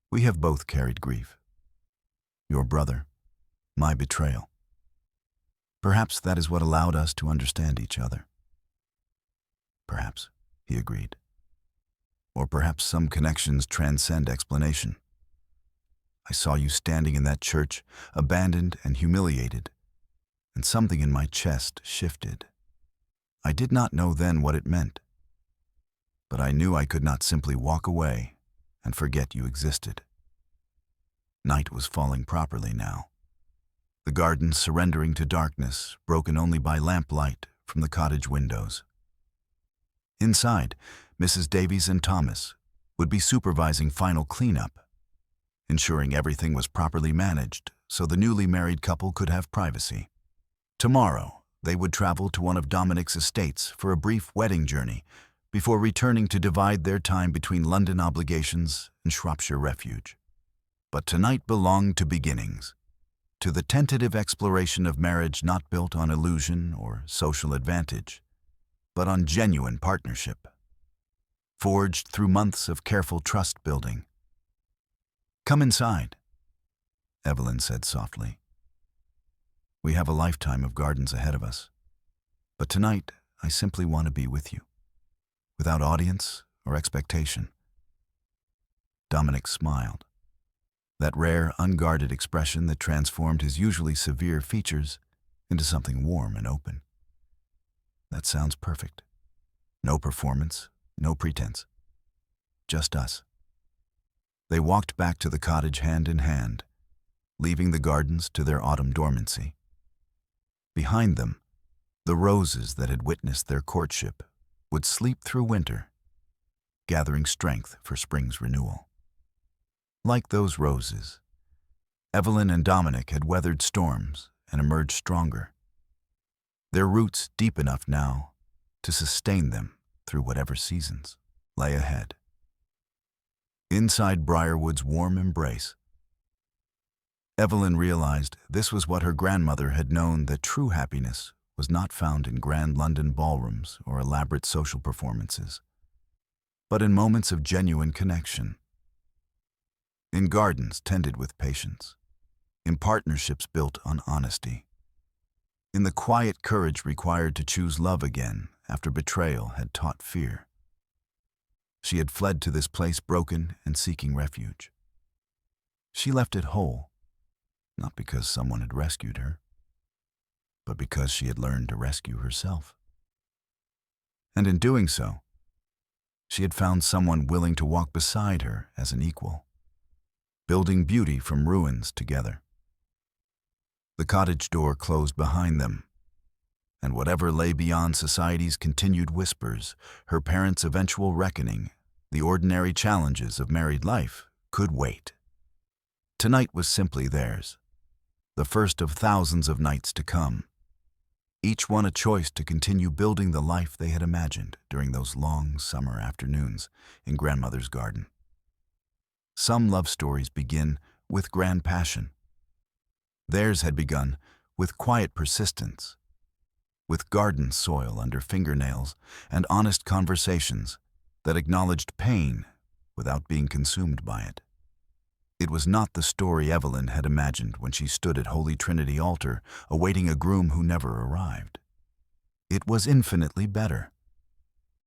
"We have both carried grief. Your brother, my betrayal. Perhaps that is what allowed us to understand each other." "Perhaps," he agreed. "Or perhaps some connections transcend explanation. I saw you standing in that church, abandoned and humiliated, and something in my chest shifted. I did not know then what it meant, but I knew I could not simply walk away and forget you existed." Night was falling properly now, the garden surrendering to darkness, broken only by lamplight from the cottage windows. Inside, Mrs. Davies and Thomas would be supervising final cleanup, ensuring everything was properly managed so the newly married couple could have privacy. Tomorrow, they would travel to one of Dominic's estates for a brief wedding journey before returning to divide their time between London obligations and Shropshire refuge. But tonight belonged to beginnings, to the tentative exploration of marriage not built on illusion or social advantage, but on genuine partnership, forged through months of careful trust building. "Come inside," Evelyn said softly. "We have a lifetime of gardens ahead of us, but tonight I simply want to be with you, without audience or expectation." Dominic smiled, that rare, unguarded expression that transformed his usually severe features into something warm and open. "That sounds perfect. No performance, no pretense. Just us." They walked back to the cottage hand in hand, leaving the gardens to their autumn dormancy. Behind them, the roses that had witnessed their courtship would sleep through winter, gathering strength for spring's renewal. Like those roses, Evelyn and Dominic had weathered storms and emerged stronger, their roots deep enough now to sustain them through whatever seasons lay ahead. Inside Briarwood's warm embrace, Evelyn realized this was what her grandmother had known, that true happiness was not found in grand London ballrooms or elaborate social performances, but in moments of genuine connection. In gardens tended with patience, in partnerships built on honesty, in the quiet courage required to choose love again after betrayal had taught fear. She had fled to this place broken and seeking refuge. She left it whole, not because someone had rescued her, but because she had learned to rescue herself. And in doing so, she had found someone willing to walk beside her as an equal, building beauty from ruins together. The cottage door closed behind them, and whatever lay beyond society's continued whispers, her parents' eventual reckoning, the ordinary challenges of married life, could wait. Tonight was simply theirs, the first of thousands of nights to come, each one a choice to continue building the life they had imagined during those long summer afternoons in grandmother's garden. Some love stories begin with grand passion. Theirs had begun with quiet persistence, with garden soil under fingernails and honest conversations that acknowledged pain without being consumed by it. It was not the story Evelyn had imagined when she stood at Holy Trinity altar awaiting a groom who never arrived. It was infinitely better.